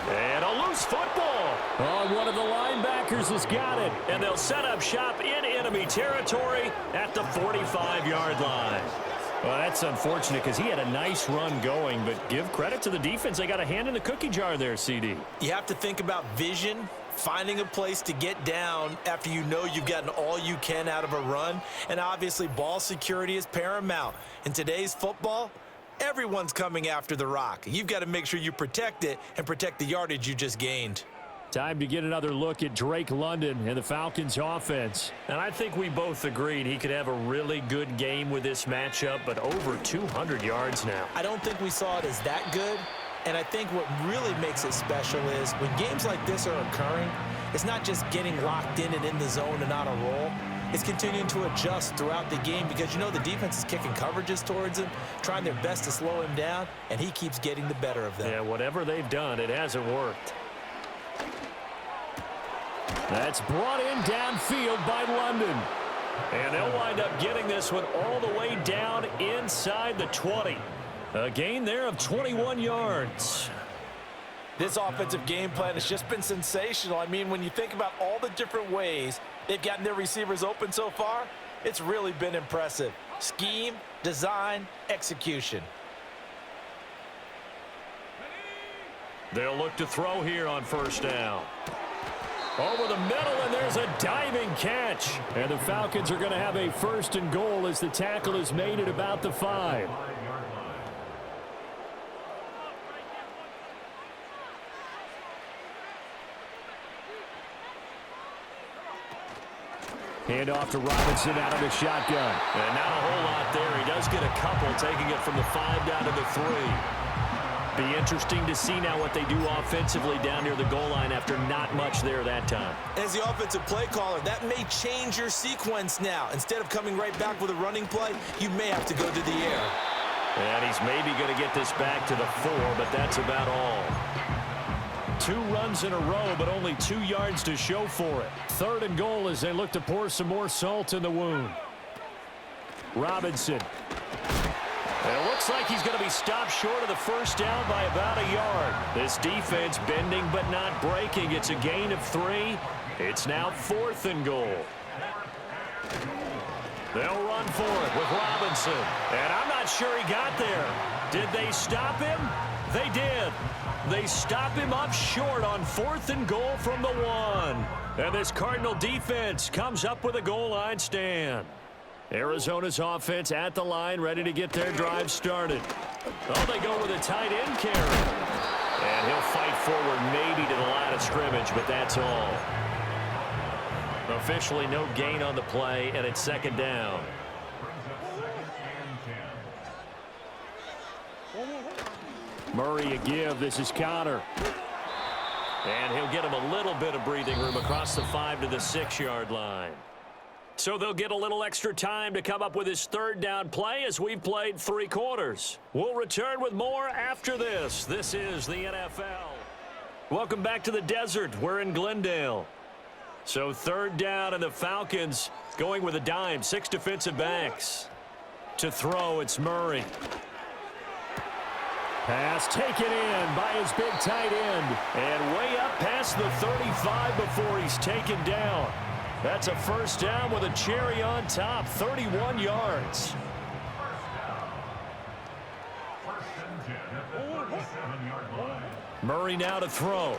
B: And a loose football.
E: Oh, one of the linebackers has got it.
B: And they'll set up shop in enemy territory at the 45-yard line. Well, that's unfortunate because he had a nice run going, but give credit to the defense. They got a hand in the cookie jar there, CD.
A: You have to think about vision, finding a place to get down after you know you've gotten all you can out of a run. And obviously, ball security is paramount. In today's football, everyone's coming after the rock. You've got to make sure you protect it and protect the yardage you just gained.
E: Time to get another look at Drake London and the Falcons offense.
B: And I think we both agreed he could have a really good game with this matchup, but over 200 yards now.
A: I don't think we saw it as that good. And I think what really makes it special is when games like this are occurring, it's not just getting locked in and in the zone and on a roll. It's continuing to adjust throughout the game because, you know, the defense is kicking coverages towards him, trying their best to slow him down, and he keeps getting the better of them.
B: Yeah, whatever they've done, it hasn't worked.
E: That's brought in downfield by London.
B: And they'll wind up getting this one all the way down inside the 20. A gain there of 21 yards.
A: This offensive game plan has just been sensational. I mean, when you think about all the different ways they've gotten their receivers open so far, it's really been impressive. Scheme, design, execution.
B: They'll look to throw here on first down. Over the middle, and there's a diving catch.
E: And the Falcons are going to have a 1st and goal as the tackle is made at about the 5. Hand off to Robinson out of the shotgun.
B: And not a whole lot there. He does get a couple, taking it from the 5 down to the 3. Be interesting to see now what they do offensively down near the goal line after not much there that time.
A: As the offensive play caller, that may change your sequence now. Instead of coming right back with a running play, you may have to go to the air.
B: And he's maybe going to get this back to the 4, but that's about all. 2 runs in a row, but only 2 yards to show for it.
E: 3rd and goal as they look to pour some more salt in the wound. Robinson.
B: It looks like he's going to be stopped short of the first down by about a yard. This defense bending but not breaking. It's a gain of 3. It's now 4th and goal. They'll run for it with Robinson. And I'm not sure he got there. Did they stop him? They did. They stop him up short on 4th and goal from the 1. And this Cardinal defense comes up with a goal line stand. Arizona's offense at the line, ready to get their drive started. Oh, they go with a tight end carry. And he'll fight forward maybe to the line of scrimmage, but that's all. Officially no gain on the play, and it's 2nd down.
E: Murray a give. This is Connor.
B: And he'll get him a little bit of breathing room across the 5 to the 6-yard line. So they'll get a little extra time to come up with his 3rd down play as we've played 3 quarters. We'll return with more after this. This is the NFL. Welcome back to the desert. We're in Glendale. So 3rd down, and the Falcons going with a dime. 6 defensive backs. To throw, it's Murray.
E: Pass taken in by his big tight end.
B: And way up past the 35 before he's taken down. That's a 1st down with a cherry on top, 31 yards.
E: Murray now to throw.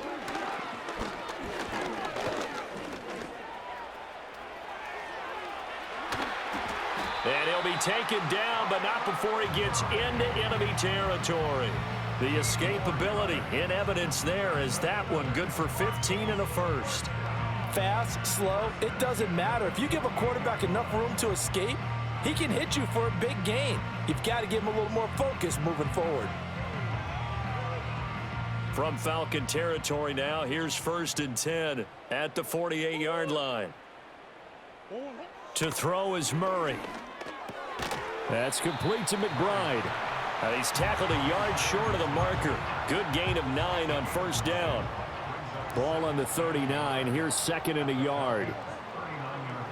B: And he'll be taken down, but not before he gets into enemy territory. The escapability in evidence there as that one good for 15 and a 1st.
A: Fast, slow, it doesn't matter. If you give a quarterback enough room to escape, he can hit you for a big gain. You've got to give him a little more focus moving forward.
B: From Falcon territory now, here's 1st and 10 at the 48-yard line. To throw is Murray.
E: That's complete to McBride.
B: He's tackled a yard short of the marker. Good gain of 9 on 1st down.
E: Ball on the 39. Here's 2nd and a yard.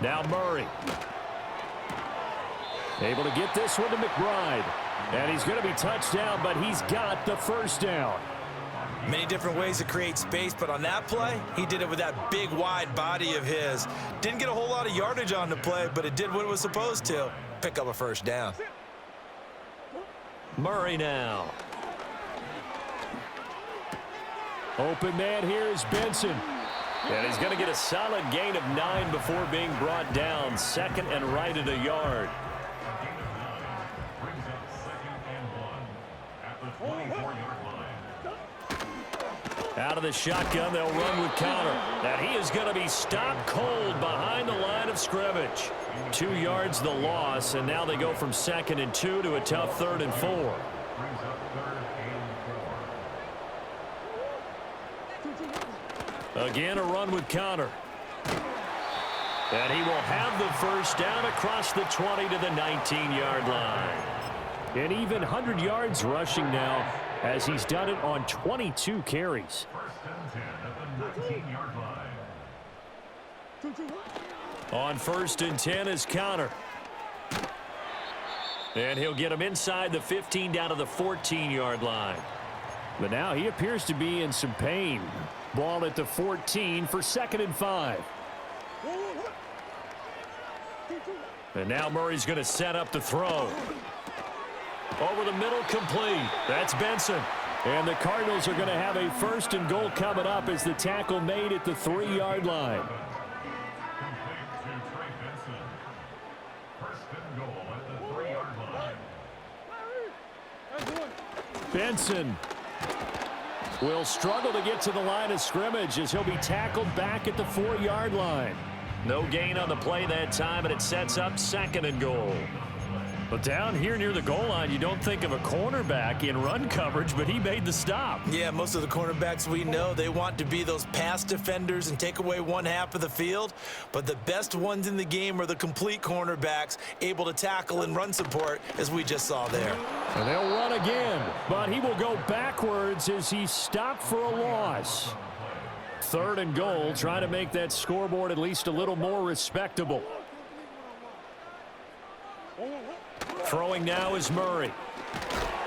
B: Now Murray.
E: Able to get this one to McBride. And he's going to be touched down, but he's got the 1st down.
A: Many different ways to create space, but on that play, he did it with that big, wide body of his. Didn't get a whole lot of yardage on the play, but it did what it was supposed to. Pick up a 1st down.
B: Murray now.
E: Open man here is Benson.
B: And he's going to get a solid gain of 9 before being brought down. 2nd and right at a yard.
C: Brings up 2nd and 1 at the 24-yard line.
B: Out of the shotgun, they'll run with Connor. And he is going to be stopped cold behind the line of scrimmage. 2 yards the loss, and now they go from 2nd and 2 to a tough 3rd and 4.
C: Brings up 3rd and 4.
B: Again, a run with Connor. And he will have the 1st down across the 20 to the 19-yard line.
E: An even 100 yards rushing now, as he's done it on 22 carries.
C: 1st and 10 at the 19-yard line.
B: On 1st and 10 is Connor. And he'll get him inside the 15 down to the 14-yard line.
E: But now he appears to be in some pain. Ball at the 14 for 2nd and 5.
B: And now Murray's going to set up the throw. Over the middle, complete. That's Benson.
E: And the Cardinals are going to have a 1st and goal coming up as the tackle made at the 3-yard line.
C: Complete to Trey Benson. 1st and goal at the 3-yard line.
E: Benson will struggle to get to the line of scrimmage as he'll be tackled back at the 4-yard line.
B: No gain on the play that time, and it sets up 2nd and goal. But down here near the goal line, you don't think of a cornerback in run coverage, but he made the stop.
A: Yeah, most of the cornerbacks we know, they want to be those pass defenders and take away one half of the field. But the best ones in the game are the complete cornerbacks, able to tackle and run support, as we just saw there.
E: And they'll run again, but he will go backwards as he's stopped for a loss. 3rd and goal, trying to make that scoreboard at least a little more respectable.
B: Throwing now is Murray.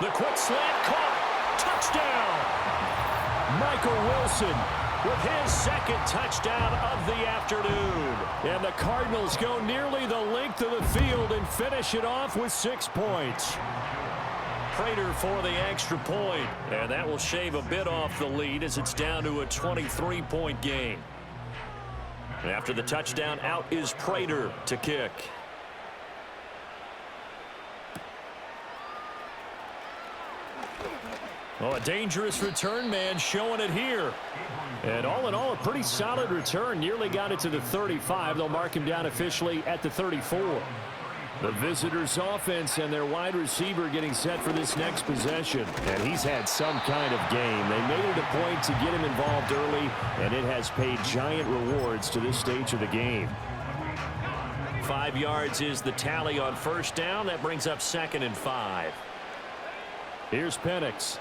B: The quick slant caught. Touchdown!
E: Michael Wilson
B: with his 2nd touchdown of the afternoon.
E: And the Cardinals go nearly the length of the field and finish it off with 6 points.
B: Prater for the extra point. And that will shave a bit off the lead as it's down to a 23-point game. And after the touchdown, out is Prater to kick. Oh, a dangerous return man showing it here.
E: And all in all, a pretty solid return. Nearly got it to the 35. They'll mark him down officially at the 34. The visitors' offense and their wide receiver getting set for this next possession. And he's had some kind of game. They made it a point to get him involved early, and it has paid giant rewards to this stage of the game.
B: 5 yards is the tally on 1st down. That brings up 2nd and 5.
E: Here's Penix.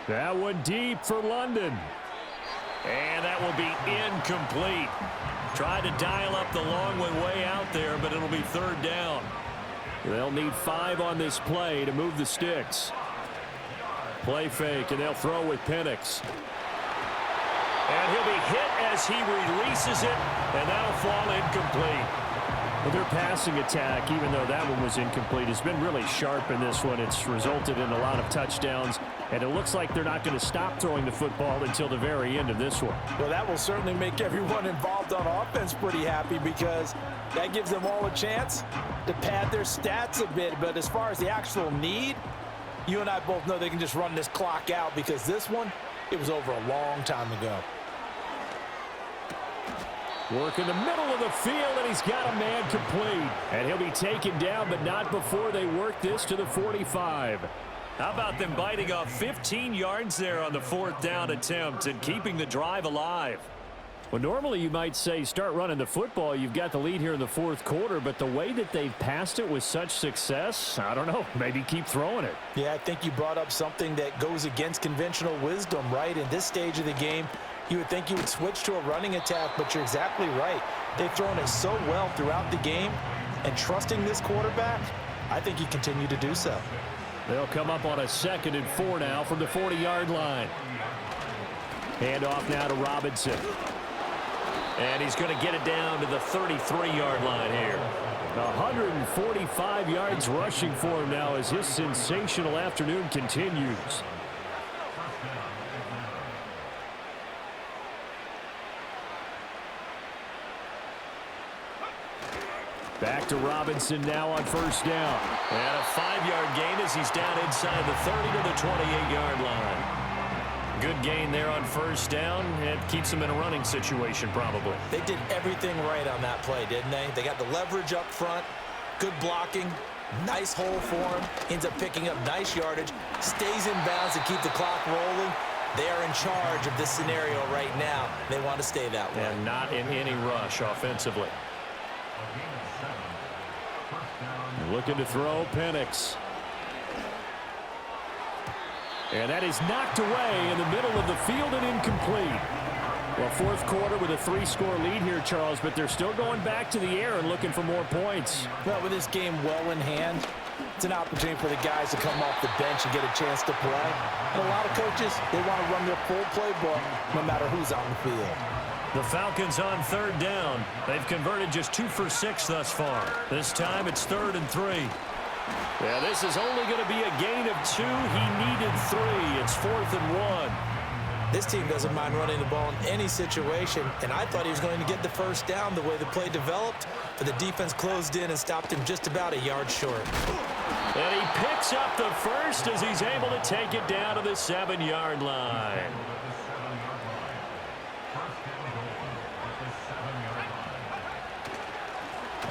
E: That one deep for London.
B: And that will be incomplete. Tried to dial up the long one way out there, but it'll be 3rd down.
E: They'll need 5 on this play to move the sticks. Play fake, and they'll throw with Penix.
B: And he'll be hit as he releases it, and that'll fall incomplete.
E: Well, their passing attack, even though that one was incomplete, has been really sharp in this one. It's resulted in a lot of touchdowns, and it looks like they're not going to stop throwing the football until the very end of this one.
A: Well, that will certainly make everyone involved on offense pretty happy because that gives them all a chance to pad their stats a bit. But as far as the actual need, you and I both know they can just run this clock out because this one, it was over a long time ago.
E: Work in the middle of the field, and he's got a man complete. And he'll be taken down, but not before they work this to the 45.
B: How about them biting off 15 yards there on the 4th down attempt and keeping the drive alive?
E: Well, normally you might say start running the football. You've got the lead here in the 4th quarter, but the way that they've passed it with such success, I don't know, maybe keep throwing it.
A: Yeah, I think you brought up something that goes against conventional wisdom, right? In this stage of the game, you would think you would switch to a running attack, but you're exactly right. They've thrown it so well throughout the game, and trusting this quarterback, I think you continue to do so.
E: They'll come up on a 2nd and 4 now from the 40-yard line. Handoff now to Robinson.
B: And he's going to get it down to the 33-yard line here.
E: 145 yards rushing for him now as his sensational afternoon continues. Back to Robinson now on 1st down.
B: And a 5-yard gain as he's down inside the 30 to the 28-yard line. Good gain there on 1st down. It keeps them in a running situation probably.
A: They did everything right on that play, didn't they? They got the leverage up front, good blocking, nice hole for him, ends up picking up nice yardage, stays in bounds to keep the clock rolling. They are in charge of this scenario right now. They want to stay that way.
B: And not in any rush offensively.
E: Looking to throw, Penix. And that is knocked away in the middle of the field and incomplete. Well, 4th quarter with a 3-score lead here, Charles, but they're still going back to the air and looking for more points.
A: Well, with this game well in hand, it's an opportunity for the guys to come off the bench and get a chance to play. And a lot of coaches, they want to run their full playbook no matter who's on the field.
B: The Falcons on 3rd down. They've converted just 2 for 6 thus far. This time it's 3rd and 3.
E: Yeah, this is only going to be a gain of 2. He needed 3. It's 4th and 1.
A: This team doesn't mind running the ball in any situation, and I thought he was going to get the 1st down the way the play developed, but the defense closed in and stopped him just about a yard short.
B: And he picks up the 1st as he's able to take it down to the 7-yard line.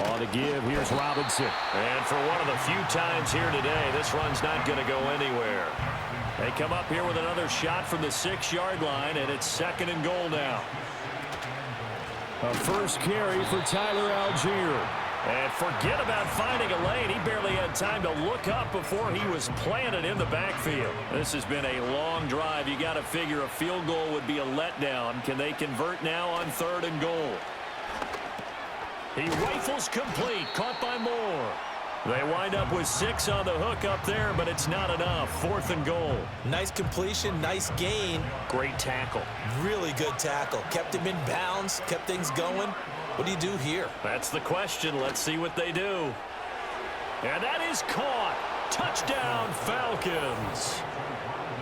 E: On the give, here's Robinson.
B: And for one of the few times here today, this run's not going to go anywhere. They come up here with another shot from the 6-yard line, and it's 2nd and goal now.
E: A first carry for Tyler Algier.
B: And forget about finding a lane. He barely had time to look up before he was planted in the backfield. This has been a long drive. You got to figure a field goal would be a letdown. Can they convert now on 3rd and goal? He rifles complete, caught by Moore. They wind up with 6 on the hook up there, but it's not enough. 4th and goal.
A: Nice completion, nice gain.
B: Great tackle.
A: Really good tackle. Kept him in bounds, kept things going. What do you do here?
B: That's the question. Let's see what they do. And that is caught. Touchdown, Falcons.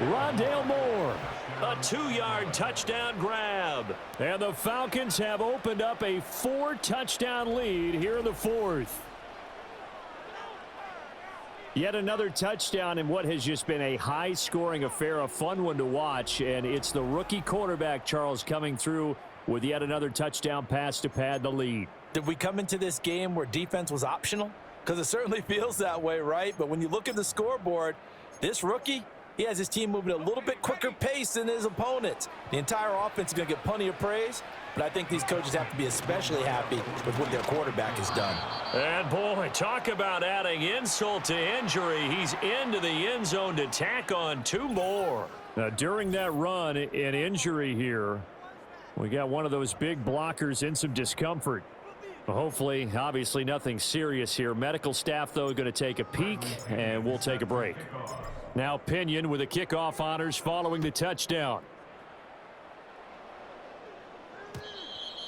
E: Rondale Moore.
B: A 2-yard touchdown grab.
E: And the Falcons have opened up a 4-touchdown lead here in the 4th. Yet another touchdown in what has just been a high-scoring affair, a fun one to watch. And it's the rookie quarterback, Charles, coming through with yet another touchdown pass to pad the lead.
A: Did we come into this game where defense was optional? Because it certainly feels that way, right? But when you look at the scoreboard, this rookie, he has his team moving at a little bit quicker pace than his opponents. The entire offense is going to get plenty of praise, but I think these coaches have to be especially happy with what their quarterback has done.
B: And, boy, talk about adding insult to injury. He's into the end zone to tack on 2 more.
E: Now, during that run, an injury here, we got one of those big blockers in some discomfort. Hopefully, obviously, nothing serious here. Medical staff, though, going to take a peek, and we'll take a break. Now Pinion with the kickoff honors following the touchdown.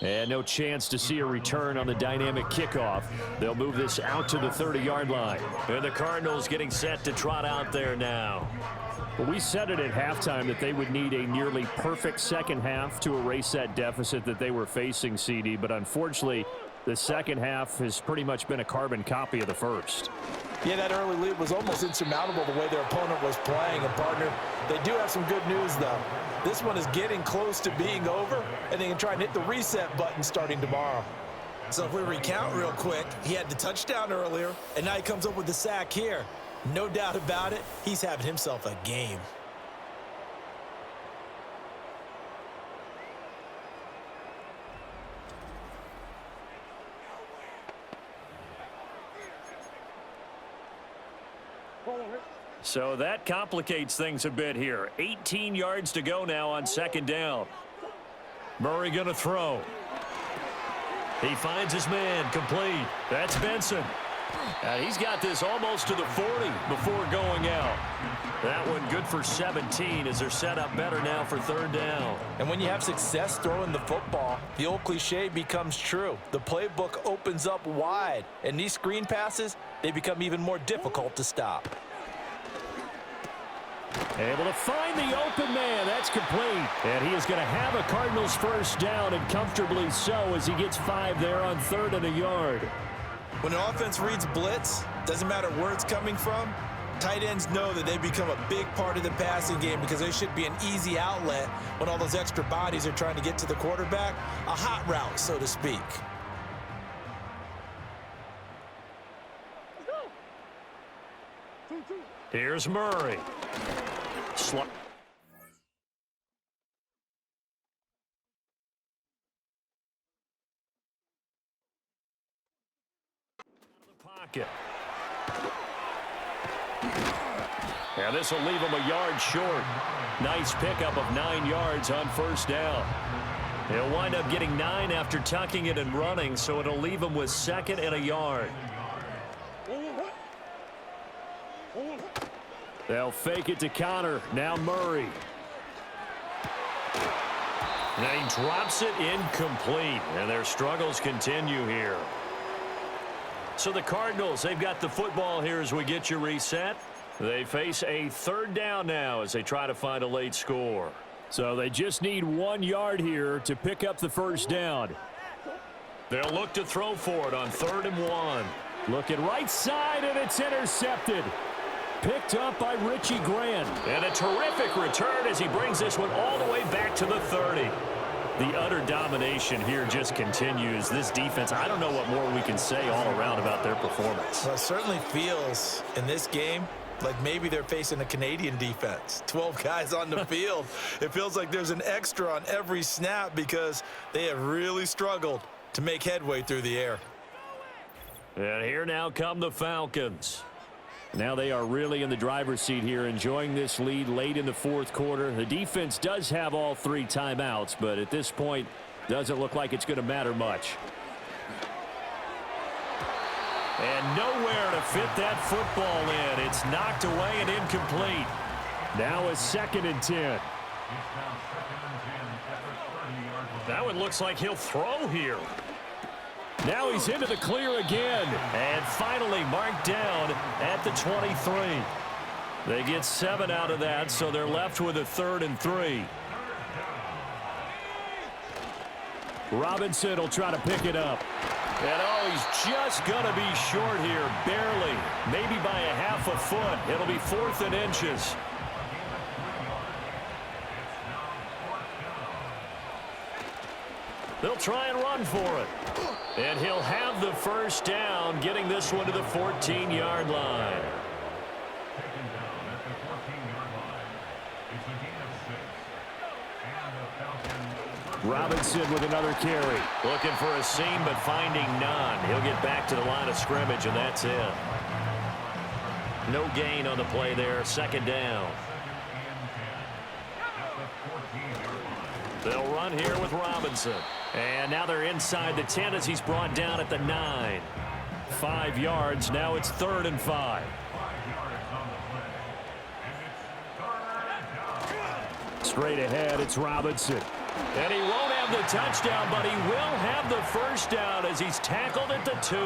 E: And no chance to see a return on the dynamic kickoff. They'll move this out to the 30-yard line.
B: And the Cardinals getting set to trot out there now.
E: But we said it at halftime that they would need a nearly perfect second half to erase that deficit that they were facing, CD. But unfortunately, the second half has pretty much been a carbon copy of the first.
A: Yeah, that early lead was almost insurmountable the way their opponent was playing. And, partner, they do have some good news, though. This one is getting close to being over, and they can try and hit the reset button starting tomorrow. So if we recount real quick, he had the touchdown earlier, and now he comes up with the sack here. No doubt about it, he's having himself a game.
B: So that complicates things a bit here. 18 yards to go now on second down. Murray going to throw. He finds his man, complete. That's Benson. And he's got this almost to the 40 before going out. That one good for 17 as they're set up better now for third down.
A: And when you have success throwing the football, the old cliche becomes true. The playbook opens up wide, and these screen passes, they become even more difficult to stop.
E: Able to find the open man. That's complete. And he is going to have a Cardinals first down, and comfortably so, as he gets 5 there on 3rd and a yard.
A: When an offense reads blitz, doesn't matter where it's coming from, tight ends know that they become a big part of the passing game because they should be an easy outlet when all those extra bodies are trying to get to the quarterback. A hot route, so to speak.
B: Here's Murray. Pocket. And this will leave him a yard short. Nice pickup of 9 yards on first down. He'll wind up getting 9 after tucking it and running, so it'll leave him with 2nd and a yard.
E: They'll fake it to Connor. Now Murray.
B: And he drops it incomplete, and their struggles continue here. So the Cardinals, they've got the football here as we get you reset. They face a third down now as they try to find a late score.
E: So they just need 1 yard here to pick up the first down.
B: They'll look to throw for it on 3rd and 1.
E: Looking right side, and it's intercepted. Picked up by Richie Grant.
B: And a terrific return as he brings this one all the way back to the 30. The utter domination here just continues. This defense, I don't know what more we can say all around about their performance.
A: Well, it certainly feels in this game like maybe they're facing a Canadian defense. 12 guys on the field. It feels like there's an extra on every snap because they have really struggled to make headway through the air.
B: And here now come the Falcons.
E: Now they are really in the driver's seat here, enjoying this lead late in the 4th quarter. The defense does have all 3 timeouts, but at this point, doesn't look like it's going to matter much.
B: And nowhere to fit that football in. It's knocked away and incomplete.
E: Now a 2nd and 10.
B: That one looks like he'll throw here.
E: Now he's into the clear again.
B: And finally marked down at the 23. They get 7 out of that, so they're left with a 3rd and 3.
E: Robinson will try to pick it up.
B: And oh, he's just going to be short here, barely. Maybe by a half a foot. It'll be 4th and inches. They'll try and run for it. And he'll have the first down, getting this one to the 14-yard line.
C: Taken down at the 14-yard line. It's a gain of 6. And the Falcons.
E: Robinson with another carry.
B: Looking for a seam, but finding none. He'll get back to the line of scrimmage, and that's it. No gain on the play there. 2nd down. They'll run here with Robinson. And now they're inside the 10 as he's brought down at the 9. 5 yards. Now it's 3rd and 5.
E: Straight ahead, it's Robinson.
B: And he won't have the touchdown, but he will have the first down as he's tackled at the 2.